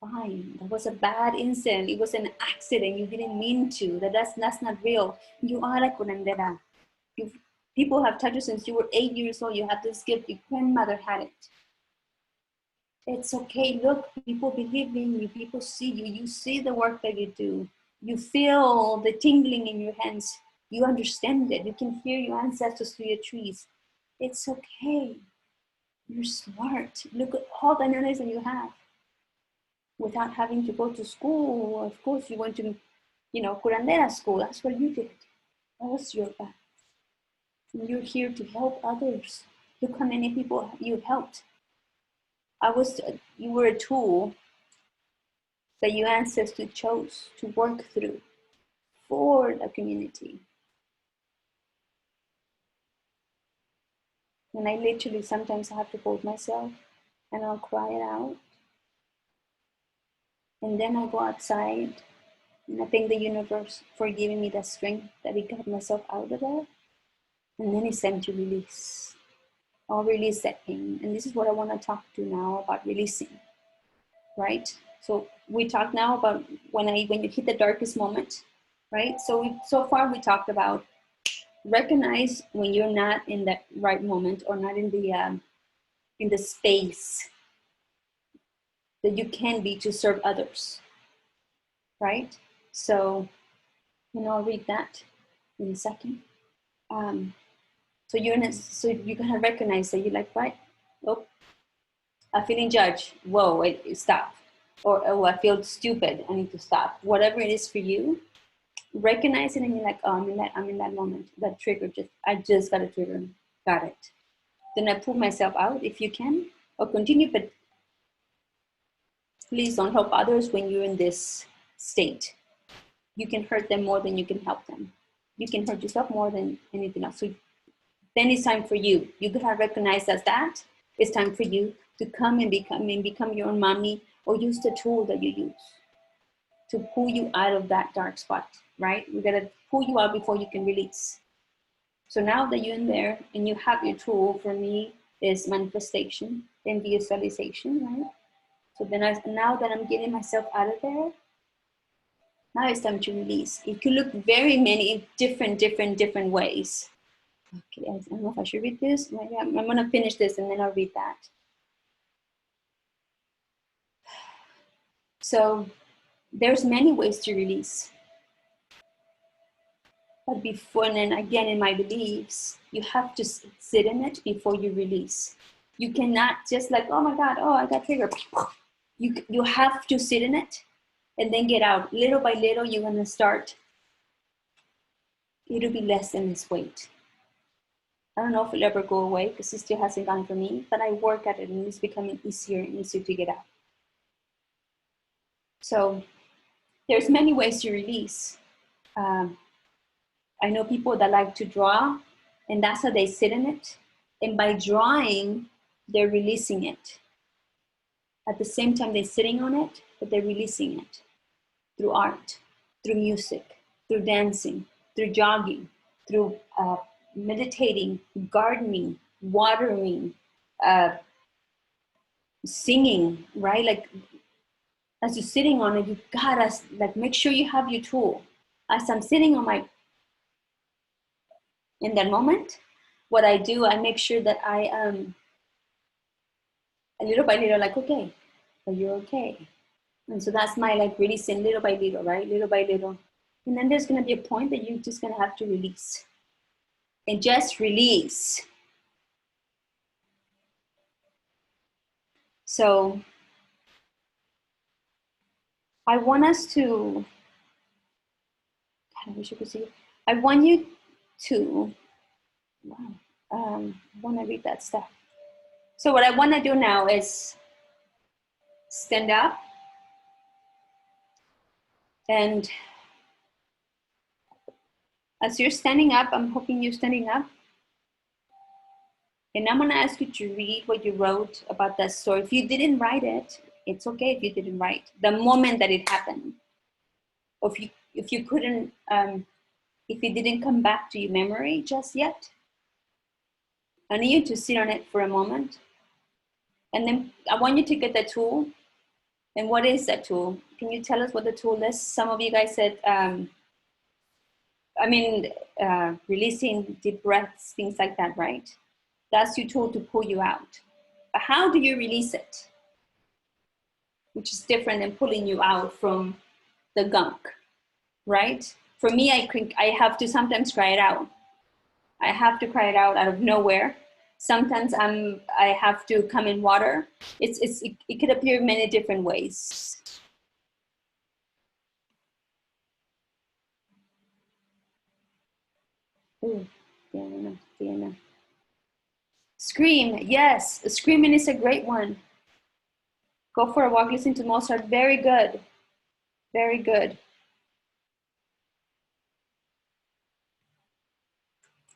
fine. That was a bad incident. It was an accident. You didn't mean to. That's not real. You are a curandera. People have touched you since you were 8 years old. You have this gift. Your grandmother had it. It's okay. Look, people believe in you. People see you. You see the work that you do. You feel the tingling in your hands. You understand it. You can hear your ancestors through your trees. It's okay. You're smart. Look at all the knowledge that you have. Without having to go to school. Of course, you went to, curandera school. That's what you did. That was your path. You're here to help others. Look how many people you helped. You were a tool that your ancestors chose to work through for the community. And I literally sometimes have to hold myself and I'll cry it out. And then I go outside and I thank the universe for giving me the strength that I got myself out of that. And then it's time to release. I'll release that pain. And this is what I want to talk to now about releasing, right? So we talked now about when you hit the darkest moment, right? So far we talked about recognize when you're not in that right moment or not in the space that you can be to serve others, right? So, I'll read that in a second. So you're gonna recognize that you're like, what? Oh, I'm feeling judged. Whoa, wait, stop. Or, oh, I feel stupid. I need to stop. Whatever it is for you, recognize it and you're like, oh, I'm in that moment. That trigger, I just got a trigger. Got it. Then I pull myself out if you can, or continue, but please don't help others when you're in this state. You can hurt them more than you can help them. You can hurt yourself more than anything else. So then it's time for you. You gotta recognize that it's time for you to come and become your own mommy, or use the tool that you use to pull you out of that dark spot, right? We gotta pull you out before you can release. So now that you're in there and you have your tool, for me is manifestation and visualization, right? So then now that I'm getting myself out of there, now it's time to release. It could look very many different ways. Okay, I don't know if I should read this. Maybe I'm gonna finish this and then I'll read that. So there's many ways to release. But before, and then again in my beliefs, you have to sit in it before you release. You cannot just like, oh my God, oh, I got triggered. You have to sit in it and then get out. Little by little, you're gonna start. It'll be less than its weight. I don't know if it'll ever go away because it still hasn't gone for me, but I work at it and it's becoming easier and easier to get out. So there's many ways to release. I know people that like to draw, and that's how they sit in it. And by drawing, they're releasing it. At the same time, they're sitting on it, but they're releasing it through art, through music, through dancing, through jogging, through meditating, gardening, watering, singing, right? Like, as you're sitting on it, you gotta like make sure you have your tool. As I'm sitting on in that moment, what I do, I make sure that I little by little, like, okay, are you okay? And so that's my like releasing little by little, right? Little by little. And then there's gonna be a point that you're just gonna have to release. And just release. So I want us to, I wish you could see. I want you to, wow, I want to read that stuff. So what I want to do now is stand up and as you're standing up, I'm hoping you're standing up. And I'm gonna ask you to read what you wrote about that story. If you didn't write it, it's okay if you didn't write. The moment that it happened. Or if you couldn't, if it didn't come back to your memory just yet, I need you to sit on it for a moment. And then I want you to get the tool. And what is that tool? Can you tell us what the tool is? Some of you guys said, releasing deep breaths, things like that, right? That's your tool to pull you out. But how do you release it? Which is different than pulling you out from the gunk, right? For me, I have to sometimes cry it out. I have to cry it out of nowhere. Sometimes I have to come in water. It could appear many different ways. Ooh, Diana. Scream, yes, screaming is a great one. Go for a walk, listen to Mozart, very good, very good.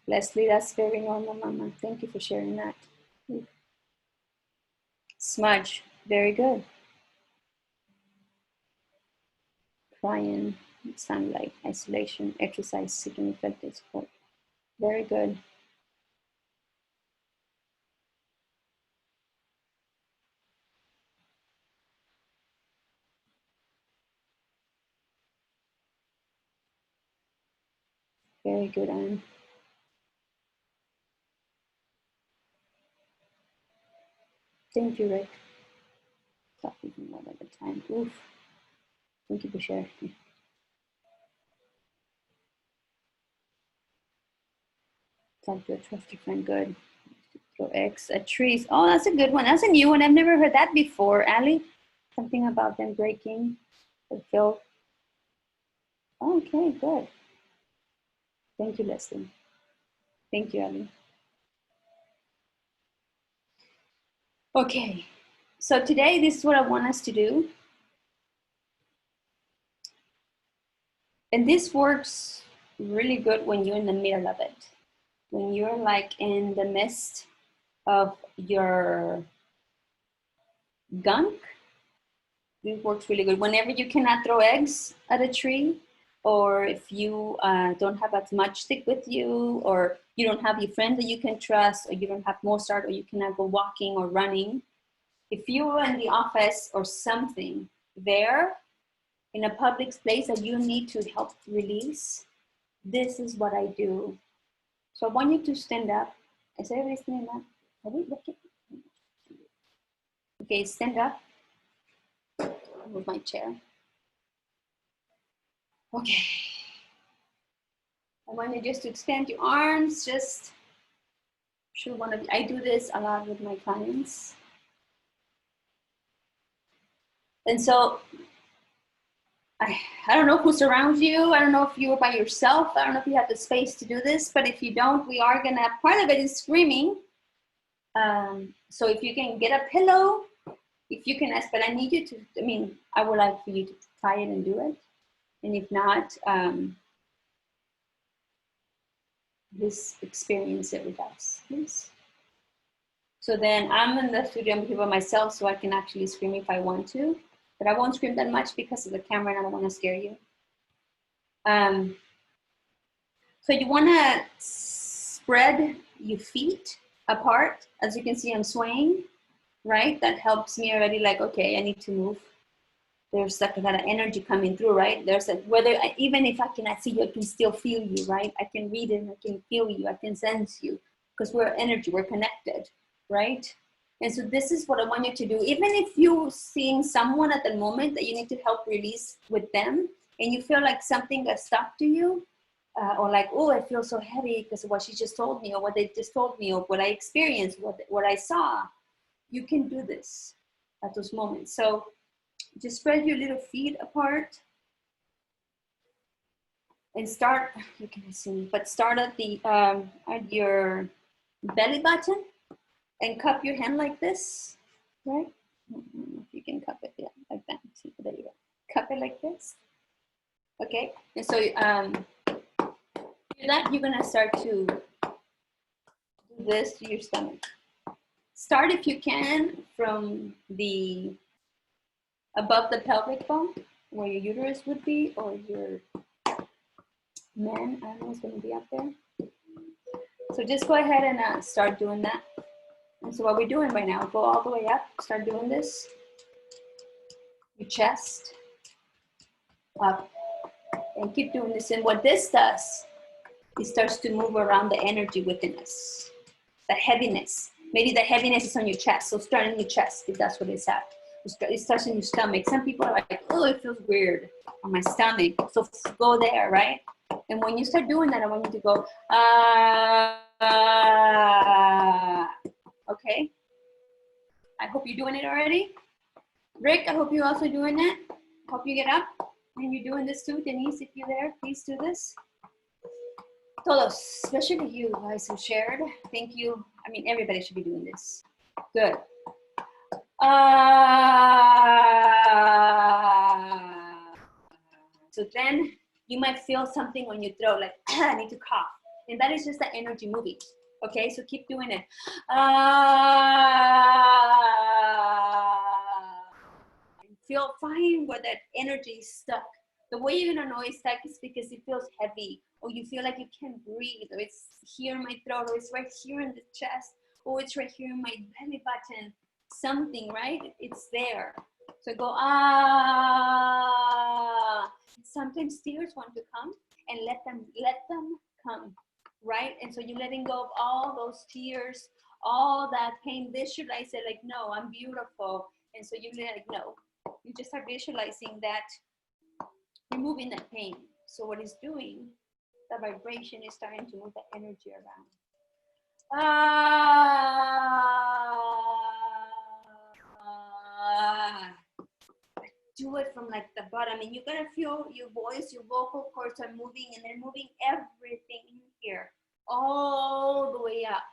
Leslie, that's very normal, Mama. Thank you for sharing that. Smudge, very good. Crying, sunlight, isolation, exercise, seeking effective support. Very good. Very good, Anne. Thank you, Rick. Stop even one at a time. Oof. Thank you for sharing. Talk to a trusted friend, good. Throw eggs at trees. Oh, that's a good one. That's a new one. I've never heard that before. Ali, something about them breaking the field. Okay, good. Thank you, Leslie. Thank you, Ali. Okay, so today this is what I want us to do. And this works really good when you're in the middle of it. When you're like in the midst of your gunk, this works really good. Whenever you cannot throw eggs at a tree, or if you don't have as much stick with you, or you don't have your friend that you can trust, or you don't have Mozart, or you cannot go walking or running, if you are in the office or something there, in a public place that you need to help release, this is what I do. So I want you to stand up. Is everybody standing up? Are we looking? Okay, stand up. Move my chair. Okay. I want you just to extend your arms, just sure one of you, I do this a lot with my clients. And so I don't know who surrounds you. I don't know if you're by yourself. I don't know if you have the space to do this, but if you don't, we are gonna, part of it is screaming. So if you can get a pillow, if you can ask, but I need you to, I mean, I would like for you to try it and do it. And if not, just experience it with us, please. So then I'm in the studio, I'm here by myself, so I can actually scream if I want to, but I won't scream that much because of the camera and I don't want to scare you. So you want to spread your feet apart. As you can see, I'm swaying, right? That helps me already, like, okay, I need to move. There's like that energy coming through, right? There's a, whether, even if I cannot see you, I can still feel you, right? I can read it, I can feel you, I can sense you, because we're energy, we're connected, right? And so this is what I want you to do. Even if you're seeing someone at the moment that you need to help release with them, and you feel like something got stuck to you, or like, oh, I feel so heavy because of what she just told me, or what they just told me, or what I experienced, what I saw, you can do this at those moments. So just spread your little feet apart and start, you can see, but start at the at your belly button and cup your hand like this, right? If you can cup it, yeah, like that. See, there you go. Cup it like this. Okay, and so that you're gonna start to do this to your stomach. Start, if you can, from the above the pelvic bone, where your uterus would be, or your man, I don't know, it's gonna be up there. So just go ahead and start doing that. And so what we're doing right now, go all the way up, start doing this. Your chest, up, and keep doing this. And what this does, it starts to move around the energy within us, the heaviness. Maybe the heaviness is on your chest, so start in your chest if that's what it's at. It starts in your stomach. Some people are like, oh, it feels weird on my stomach. So go there, right? And when you start doing that, I want you to go, okay? I hope you're doing it already. Rick, I hope you're also doing it. Hope you get up and you're doing this too. Denise, if you're there, please do this. Todos, especially you guys who shared. Thank you. I mean, everybody should be doing this. Good. So then you might feel something on your throat, like, I need to cough. And that is just the energy moving. Okay, so keep doing it. Feel fine where that energy is stuck. The way you're gonna know it's stuck is because it feels heavy, or you feel like you can't breathe, or it's here in my throat, or it's right here in the chest, or it's right here in my belly button. Something, right? It's there. So go, Sometimes tears want to come, and let them come, right? And so you're letting go of all those tears, all that pain. Visualize it like, no, I'm beautiful. And so you let it go. You just are visualizing that, removing that pain. So what it's doing, the vibration is starting to move the energy around. Do it from like the bottom, and you're gonna feel your voice, your vocal cords are moving, and they're moving everything in here, all the way up.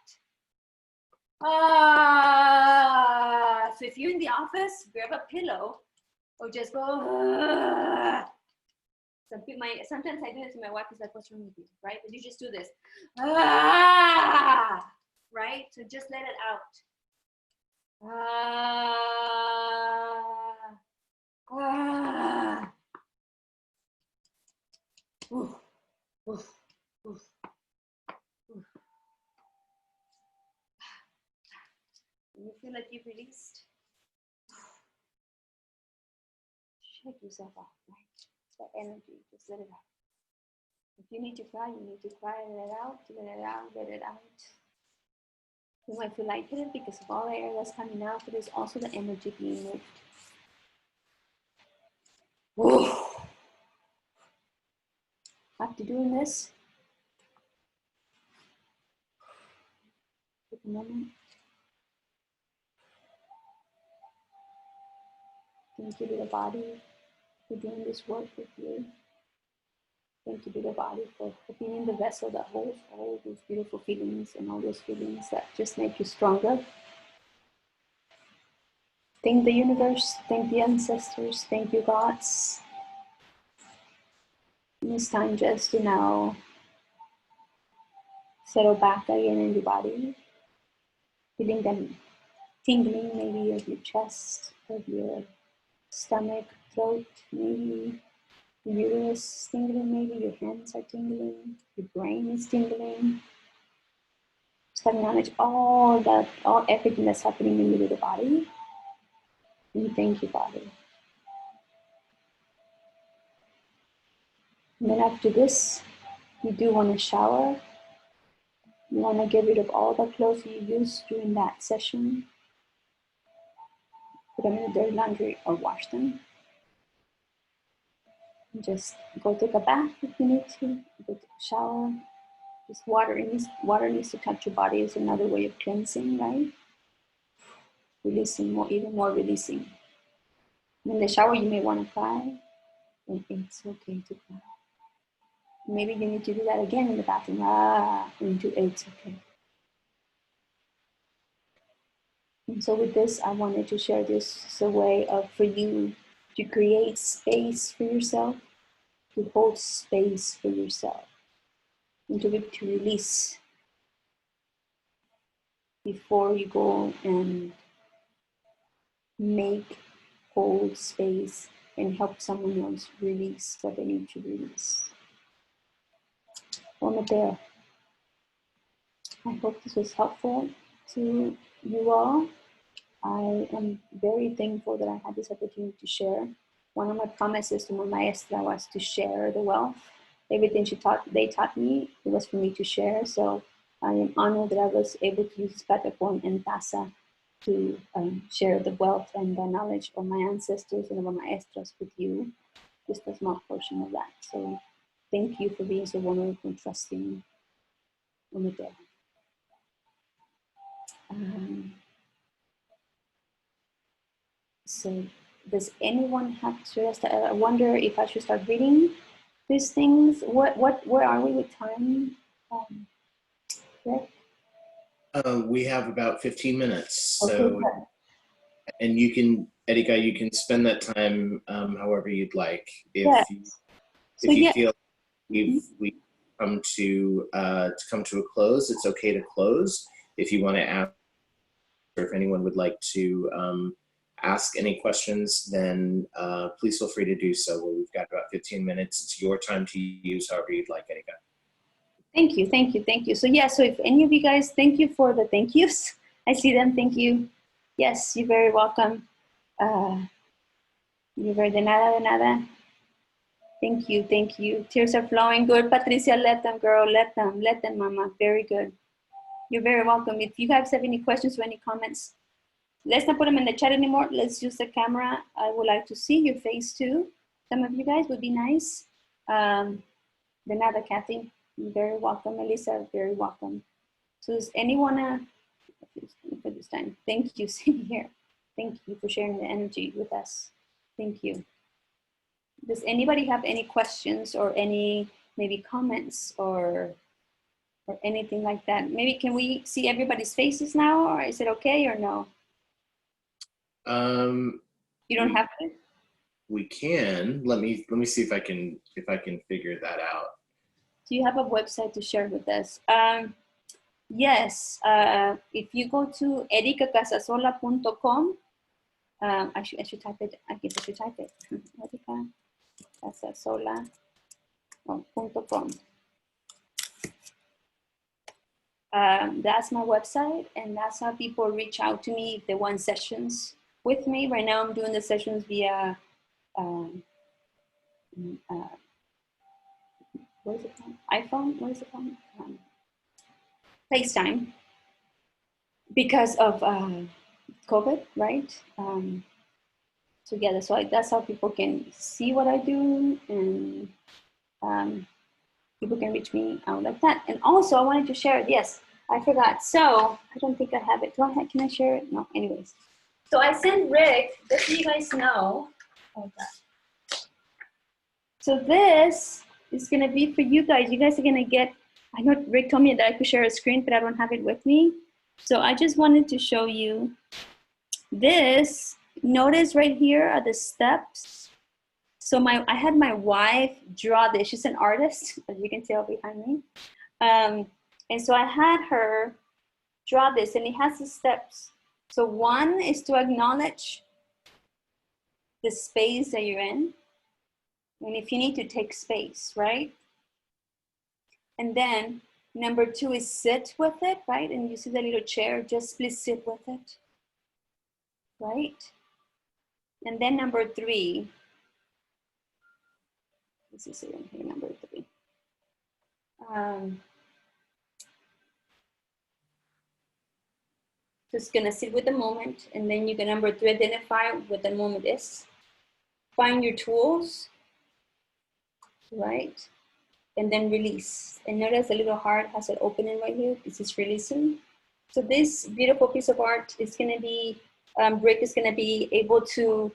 So if you're in the office, grab a pillow, or just go. Sometimes I do this to my wife. Is like, what's wrong with you, right? But you just do this, right? So just let it out. Oof, oof, oof, oof. You feel like you've released? Shake yourself off, right? That energy, just let it out. If you need to cry, you need to cry, let it out, let it out, let it out. You might feel lightheaded because of all the air that's coming out, but there's also the energy being moved. Whoa. After doing this, a moment. Thank you to the body for doing this work with you. Thank you to the body for being the vessel that holds all those beautiful feelings and all those feelings that just make you stronger. Thank the universe, thank the ancestors, thank you gods. And it's time just to now settle back again in your body, feeling them tingling maybe of your chest, of your stomach, throat, maybe your uterus is tingling, maybe your hands are tingling, your brain is tingling. Just acknowledge everything that's happening in your body. And thank you, body. And then after this, you do want to shower. You want to get rid of all the clothes you used during that session. Put them in the dirty laundry or wash them. And just go take a bath if you need to. Go take a shower. Just water needs to touch your body. Is another way of cleansing, right? Releasing more, even more releasing. In the shower, you may want to cry, and it's okay to cry. Maybe you need to do that again in the bathroom. It's okay. And so with this, I wanted to share this as a way for you to create space for yourself, to hold space for yourself, and to be able to release before you go and hold space and help someone else release what they need to release. There. I hope this was helpful to you all. I am very thankful that I had this opportunity to share. One of my promises to my maestra was to share the wealth. Everything they taught me, it was for me to share. So I am honored that I was able to use this platform and TASA to share the wealth and the knowledge of my ancestors and of my maestras with you. Just a small portion of that. So thank you for being so vulnerable and trusting. So does anyone have to start? I wonder if I should start reading these things. Where are we with time?
We have about 15 minutes. So,
okay,
and you can, Erika, you can spend that time however you'd like. If you feel we've come to a close, it's okay to close. If you want to ask, or if anyone would like to ask any questions, then please feel free to do so. Well, we've got about 15 minutes. It's your time to use however you'd like, Erika.
Thank you, thank you, thank you. So so if any of you guys, thank you for the thank yous. I see them, thank you. Yes, you're very welcome. You're very de nada. Thank you, thank you. Tears are flowing, good. Patricia, let them, girl, let them, mama, very good. You're very welcome. If you guys have any questions or any comments, let's not put them in the chat anymore. Let's use the camera. I would like to see your face too. Some of you guys would be nice. De nada, Kathy. You're very welcome. Melissa, very welcome. So does anyone, for this time, thank you, sitting here. Thank you for sharing the energy with us. Thank you. Does anybody have any questions or any maybe comments or anything like that? Maybe can we see everybody's faces now, or is it okay or no? You don't have to?
We can. Let me see if I can figure that out.
Do you have a website to share with us? Yes, if you go to erikacasasola.com, I should type it. I guess I should type it. erikacasasola.com. That's my website, and that's how people reach out to me if they want sessions with me. Right now, I'm doing the sessions via what is it called? iPhone? What is it called? FaceTime, because of COVID, right? So yeah, that's how people can see what I do, and people can reach me out like that. And also, I wanted to share, yes, I forgot. So I don't think I have it. Can I share it? No, anyways. So I sent Rick, just so you guys know. Oh God. So this is gonna be for you guys. You guys are gonna get, I know Rick told me that I could share a screen, but I don't have it with me. So I just wanted to show you this. Notice right here are the steps. So I had my wife draw this. She's an artist, as you can tell behind me. And so I had her draw this, and it has the steps. So one is to acknowledge the space that you're in. And if you need to take space, right? And then number two is sit with it, right? And you see the little chair, just please sit with it, right? And then number three, this is in here, number three. Just gonna sit with the moment, and then you can number three, identify what the moment is. Find your tools, right? And then release. And notice the little heart has an opening right here. This is releasing. So this beautiful piece of art is gonna be, Rick is gonna be able to,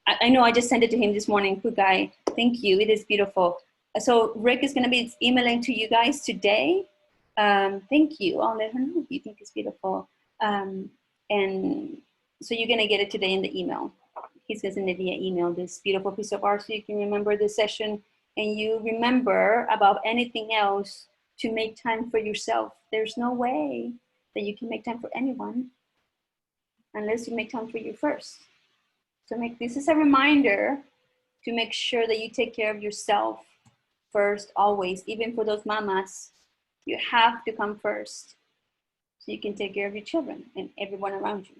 I know I just sent it to him this morning, good guy. Thank you, it is beautiful. So Rick is gonna be emailing to you guys today. Thank you, I'll let her know if you think it's beautiful. And so you're gonna get it today in the email. He's gonna send it via email, this beautiful piece of art, so you can remember the session and you remember about anything else to make time for yourself. There's no way that you can make time for anyone unless you make time for you first. So this is a reminder to make sure that you take care of yourself first, always. Even for those mamas, you have to come first so you can take care of your children and everyone around you.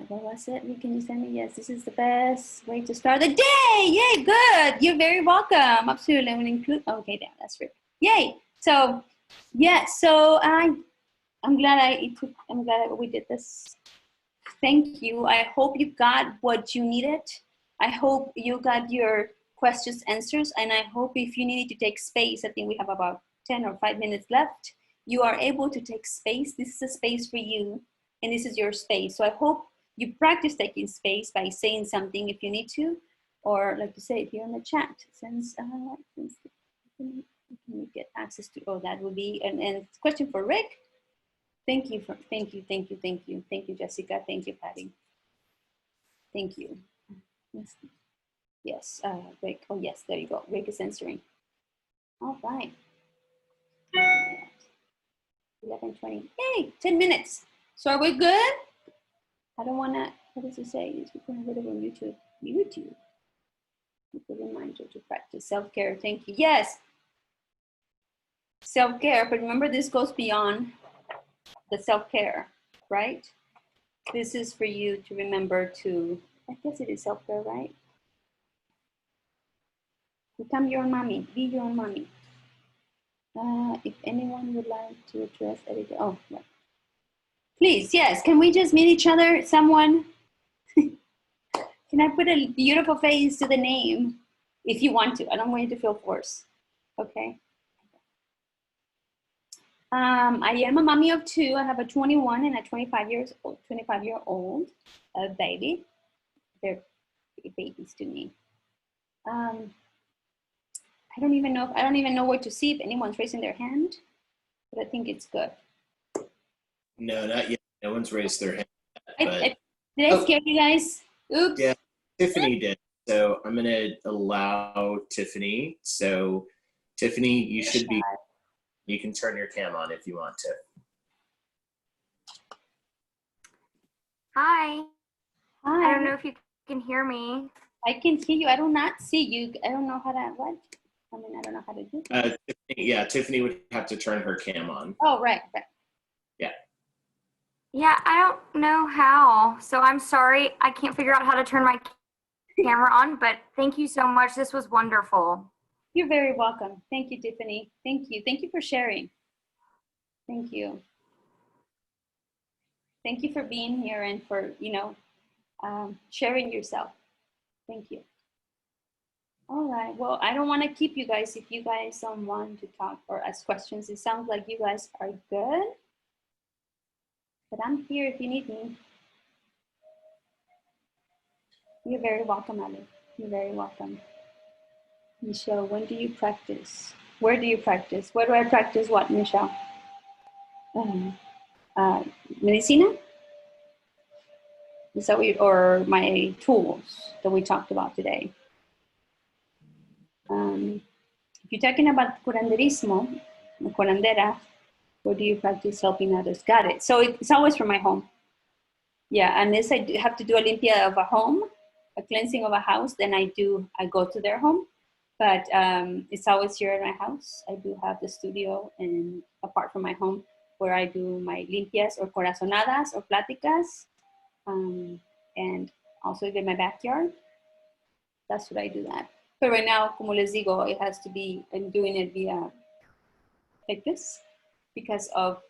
What was it? Can you send me? Yes, this is the best way to start the day. Yay, good. You're very welcome. Absolutely. I'm going to include, okay, that's right. Yay. So, yeah, so I'm glad we did this. Thank you. I hope you got what you needed. I hope you got your questions answered. And I hope if you needed to take space, I think we have about 10 or 5 minutes left, you are able to take space. This is a space for you. And this is your space. So I hope you practice taking space by saying something if you need to, or like you say here in the chat, since you get access to, oh, that would be, and question for Rick. Thank you, Jessica. Thank you, Patty. Thank you. Yes, Rick, oh yes, there you go. Rick is answering. All right. 11:20, yay, 10 minutes. So are we good? I don't want to, what does it say? It's recording video on YouTube. YouTube. A reminder to practice self-care. Thank you. Yes. Self-care, but remember this goes beyond the self-care, right? This is for you to remember to, I guess it is self-care, right? Become your own mommy. Be your own mommy. If anyone would like to address anything, oh, right. Please, yes, can we just meet each other? Someone? Can I put a beautiful face to the name? If you want to, I don't want you to feel forced, okay? I am a mommy of two. I have a 21 and a 25-year-old baby. They're babies to me. I don't even know where to see if anyone's raising their hand, but I think it's good.
No, not yet. No one's raised their hand.
Did I scare you guys? Oops.
Yeah, Tiffany did. So I'm going to allow Tiffany. So Tiffany, you should be, you can turn your cam on if you want to.
Hi.
Hi.
I don't know if you can hear me.
I can hear you. I do not see you. I don't know how to, what? I mean, I don't know how to do that.
Tiffany would have to turn her cam on.
Oh, right.
Yeah.
Yeah, I don't know how. So I'm sorry. I can't figure out how to turn my camera on, but thank you so much. This was wonderful.
You're very welcome. Thank you, Tiffany. Thank you. Thank you for sharing. Thank you. Thank you for being here and for, sharing yourself. Thank you. All right. Well, I don't want to keep you guys if you guys don't want to talk or ask questions. It sounds like you guys are good. But I'm here if you need me. You're very welcome, Ali. You're very welcome. Michelle, when do you practice? Where do you practice? Where do I practice what, Michelle? Medicina? Is that what or my tools that we talked about today? If you're talking about curanderismo, curandera, where do you practice helping others? Got it. So it's always from my home. Yeah, unless I have to do a limpia of a home, a cleansing of a house, then I go to their home. But it's always here at my house. I do have the studio and apart from my home where I do my limpias or corazonadas or platicas. And also in my backyard. That's what I do that. But right now, como les digo, it has to be, I'm doing it via like this because of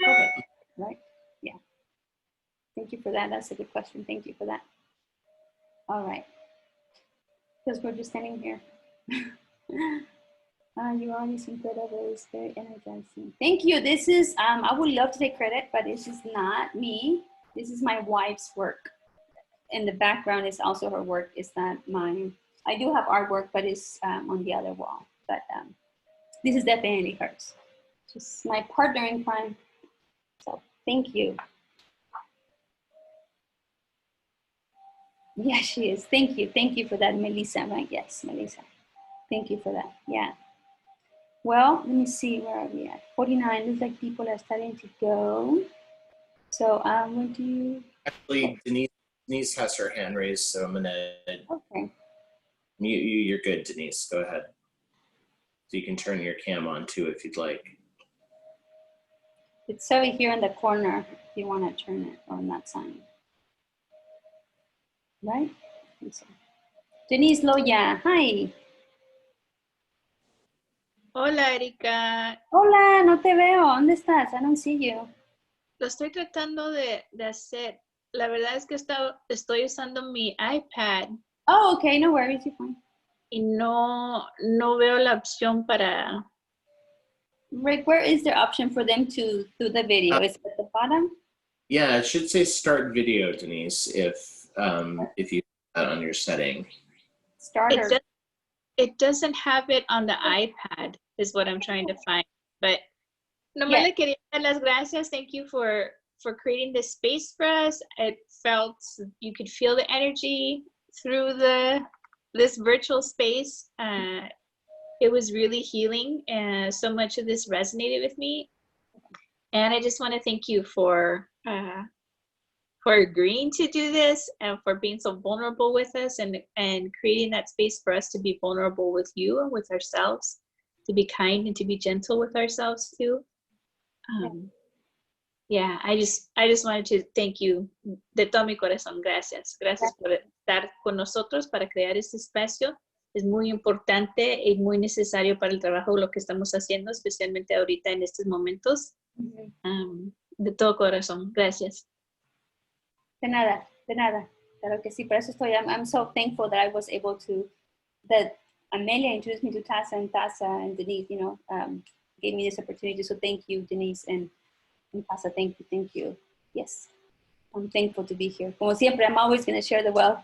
COVID, right? Yeah. Thank you for that. That's a good question. Thank you for that. All right. Because we're just standing here. Your audience is incredible. It's very energizing. Thank you. This is, I would love to take credit, but this is not me. This is my wife's work. In the background is also her work. Is that mine? I do have artwork, but it's on the other wall. But this is definitely hers. She's my partner in crime. So thank you. Yeah, she is. Thank you. Thank you for that, Melissa, right? Yes, Melissa. Thank you for that. Yeah. Well, let me see, where are we at? 49, looks like people are starting to go. So when do you?
Actually, Denise has her hand raised, so I'm gonna
Okay.
mute you. You're good, Denise. Go ahead. So you can turn your cam on too if you'd like.
It's over here in the corner if you want to turn it on that side. Right? So. Denise Loya, hi.
Hola, Erika.
Hola, no te veo. ¿Dónde estás? I don't see you.
Lo estoy tratando de hacer. La verdad es que estoy usando mi iPad.
Oh, okay, no worries, you're fine.
Y no veo la opción para...
Rick,
where is the option for them to do the video? Is it at the bottom?
Yeah, it should say start video, Denise, if you have that on your setting.
Starter.
It doesn't have it on the iPad, is what I'm trying to find. But nomás le quería dar las gracias. Thank you for creating this space for us. It felt, you could feel the energy through this virtual space. It was really healing, and so much of this resonated with me. And I just want to thank you for agreeing to do this and for being so vulnerable with us and creating that space for us to be vulnerable with you and with ourselves, to be kind and to be gentle with ourselves too. Yeah, I just wanted to thank you de todo mi corazón. Gracias. Gracias por estar con nosotros para crear este espacio. Es muy importante y muy necesario para el trabajo lo que estamos haciendo, especialmente ahorita en estos momentos. De todo corazón. Gracias.
De nada, de nada. Claro que sí, por eso estoy, I'm so thankful that I was able to, that Amelia introduced me to Tasa and Denise, you know, gave me this opportunity. So thank you, Denise and Tasa, thank you. Yes, I'm thankful to be here. Como siempre, I'm always going to share the wealth.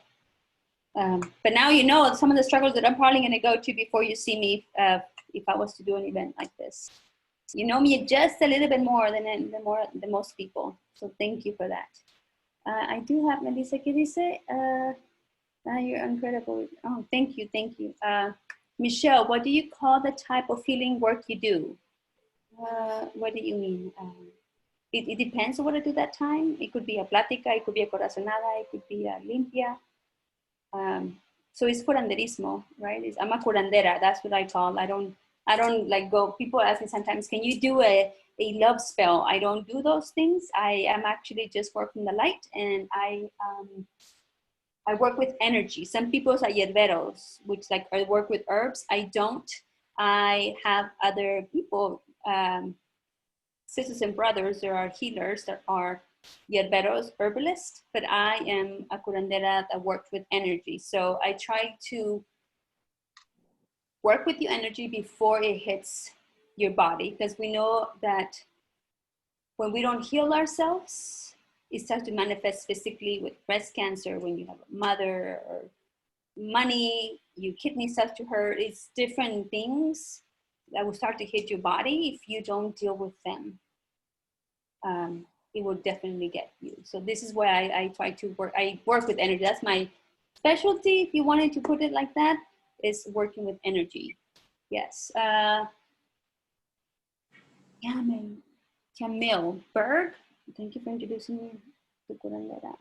But now you know some of the struggles that I'm probably going to go to before you see me if I was to do an event like this. You know me just a little bit more than most people. So thank you for that. I do have Melissa que dice, you're incredible. Oh, thank you. Michelle, what do you call the type of healing work you do? What do you mean? It depends on what I do that time. It could be a platica, it could be a corazonada, it could be a limpia. So it's curanderismo, right? I'm a curandera. That's what I call. I don't like go. People ask me sometimes, can you do a love spell? I don't do those things. I am actually just working the light, and I work with energy. Some people are hierberos, which like I work with herbs. I don't. I have other people, sisters and brothers. There are healers that are hierberos, herbalists, but I am a curandera that works with energy. So I try to work with your energy before it hits your body, because we know that when we don't heal ourselves, it starts to manifest physically with breast cancer, when you have a mother, or money, your kidney starts to hurt. It's different things that will start to hit your body if you don't deal with them. It will definitely get you. So this is why I try to work. I work with energy. That's my specialty, if you wanted to put it like that, is working with energy. Yes. Camille Berg, thank you for introducing me to Curandera.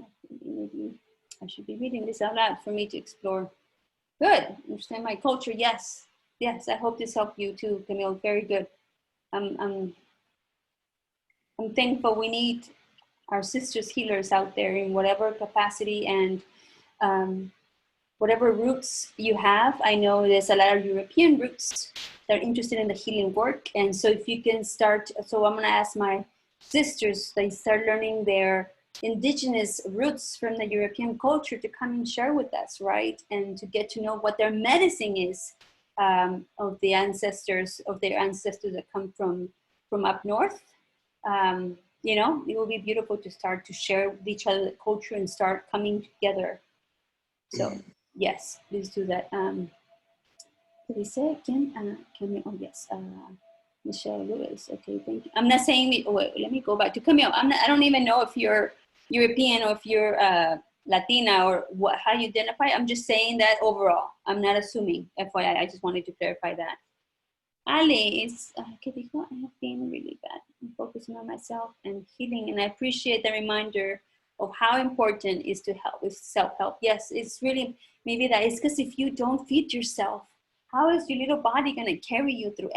Maybe I should be reading this out loud for me to explore. Good. Understand my culture. Yes. Yes. I hope this helped you too, Camille. Very good. I'm thankful. We need our sisters healers out there in whatever capacity and whatever roots you have. I know there's a lot of European roots that are interested in the healing work. And so if you can start, so I'm gonna ask my sisters, they start learning their indigenous roots from the European culture to come and share with us, right? And to get to know what their medicine is of the ancestors, of their ancestors that come from up north. You know, it will be beautiful to start to share with each other the culture and start coming together. So yes, please do that. Did we say can we, oh yes, Michelle Lewis. Okay, thank you. I'm not saying, oh, wait, let me go back to Camille. I don't even know if you're European or if you're Latina or how you identify. I'm just saying that overall. I'm not assuming, FYI. I just wanted to clarify that. Ali is, I have been really bad. I'm focusing on myself and healing, and I appreciate the reminder of how important it is to help with self-help. Yes, it's really, maybe that is because if you don't feed yourself, how is your little body gonna carry you through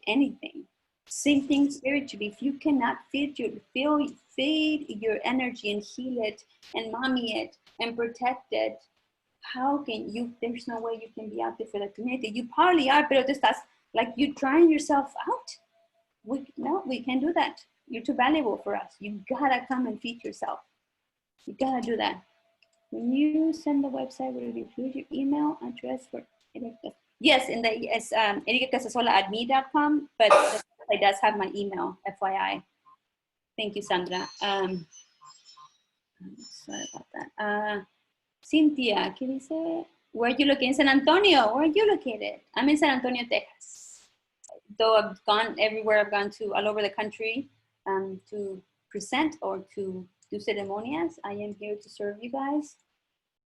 anything? Same thing spiritually. If you cannot feed your energy and heal it and mommy it and protect it, how can you, there's no way you can be out there for the community. You probably are, but that's like you trying yourself out. No, we can't do that. You're too valuable for us. You gotta come and feed yourself. You gotta do that. When you send the website, will it include your email address for Erika? Yes, in the Erika Casasola at me.com, but the website does have my email, FYI. Thank you, Sandra. Sorry about that. Cynthia, can you say, where are you located? In San Antonio, where are you located? I'm in San Antonio, Texas. Though I've gone everywhere, I've gone to all over the country to present or to do ceremonias. I am here to serve you guys.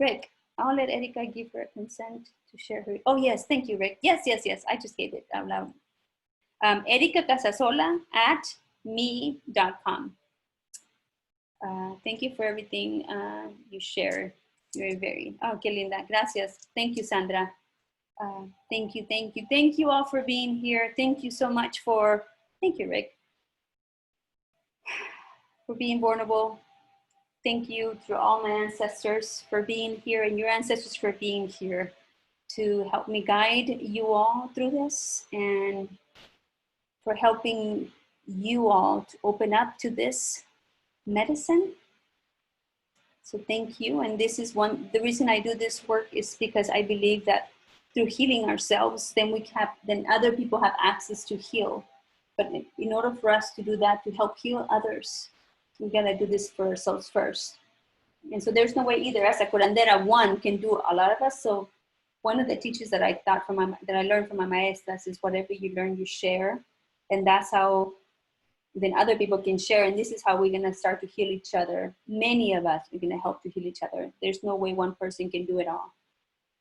Rick, I'll let Erika give her consent to share her. Oh yes, thank you, Rick. Yes, yes, yes, I just gave it out loud. Erika Casasola at me.com. Thank you for everything you share. You're very, oh, que linda. Gracias. Thank you, Sandra. Thank you, thank you. Thank you all for being here. Thank you so much for, thank you, Rick, for being vulnerable. Thank you to all my ancestors for being here and your ancestors for being here to help me guide you all through this and for helping you all to open up to this medicine. So thank you. And this is the reason I do this work is because I believe that through healing ourselves, then other people have access to heal. But in order for us to do that, to help heal others, we gotta do this for ourselves first. And so there's no way either as a curandera, one can do a lot of us. So one of the teachers that I learned from my maestras is whatever you learn, you share. And that's how then other people can share. And this is how we're gonna start to heal each other. Many of us are gonna help to heal each other. There's no way one person can do it all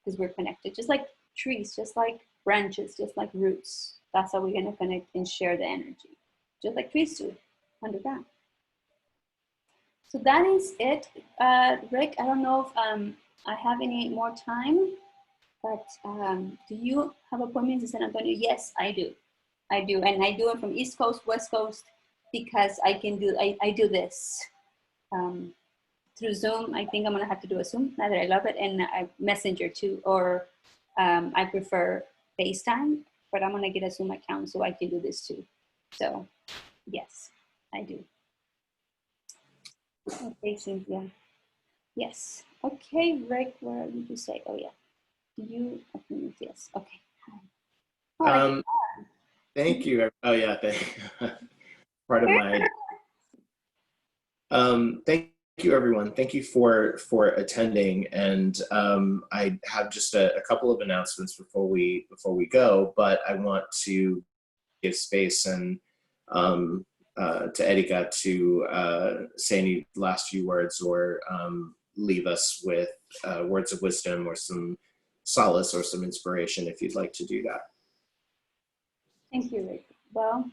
because we're connected, just like trees, just like branches, just like roots. That's how we're gonna connect and share the energy, just like trees do underground. So that is it. Rick, I don't know if I have any more time, but do you have appointments in San Antonio? Yes, I do. I do, and I do it from East Coast, West Coast, because I do this through Zoom. I think I'm gonna have to do a Zoom now that I love it, and Messenger too, or I prefer FaceTime, but I'm gonna get a Zoom account so I can do this too. So yes, I do. Okay, Cynthia. Yes. Okay, Rick, where did you say? Oh yeah. Do you? Yes. Okay. Hi.
Thank you. Oh yeah, part of my. Thank you, everyone. Thank you for attending, and I have just a couple of announcements before we go. But I want to give space and to Erika to say any last few words or leave us with words of wisdom or some solace or some inspiration if you'd like to do that.
Thank you, Rick. Well,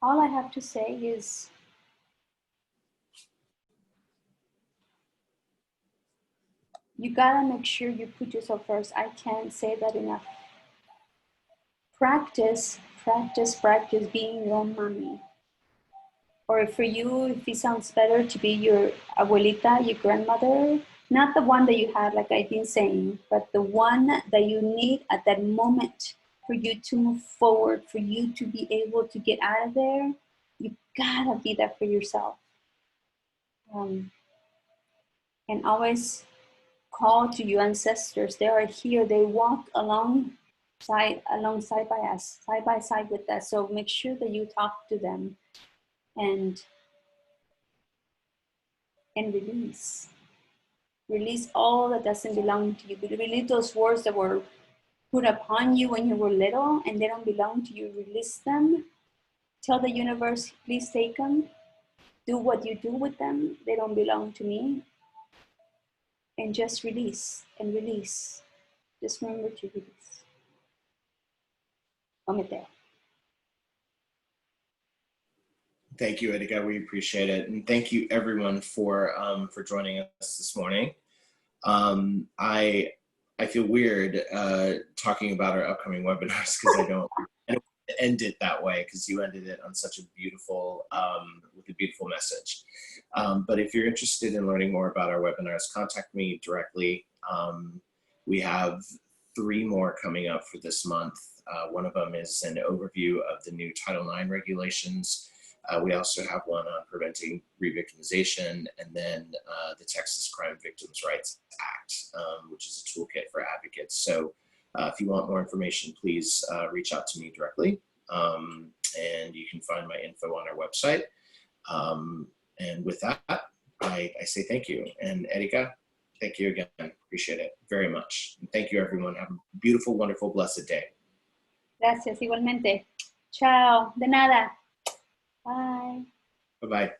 all I have to say is you gotta make sure you put yourself first. I can't say that enough. Practice being your own mommy. Or for you, if it sounds better to be your abuelita, your grandmother, not the one that you had, like I've been saying, but the one that you need at that moment for you to move forward, for you to be able to get out of there. You gotta be there for yourself. And always call to your ancestors. They are here. They walk alongside by us, side by side with us. So make sure that you talk to them and release. Release all that doesn't belong to you. Release those words that were put upon you when you were little and they don't belong to you. Release them. Tell the universe, please take them. Do what you do with them. They don't belong to me. And just release and release. Just remember to release. Omete.
Thank you, Erika. We appreciate it, and thank you everyone for joining us this morning. I feel weird talking about our upcoming webinars because I don't end it that way because you ended it on such a beautiful with a beautiful message. But if you're interested in learning more about our webinars, contact me directly. We have 3 more coming up for this month. One of them is an overview of the new Title IX regulations. We also have one on preventing re-victimization, and then the Texas Crime Victims' Rights Act, which is a toolkit for advocates. So if you want more information, please reach out to me directly. And you can find my info on our website. And with that, I say thank you. And Erika, thank you again. Appreciate it very much. And thank you, everyone. Have a beautiful, wonderful, blessed day.
Gracias, igualmente. Chao. De nada. Bye.
Bye-bye.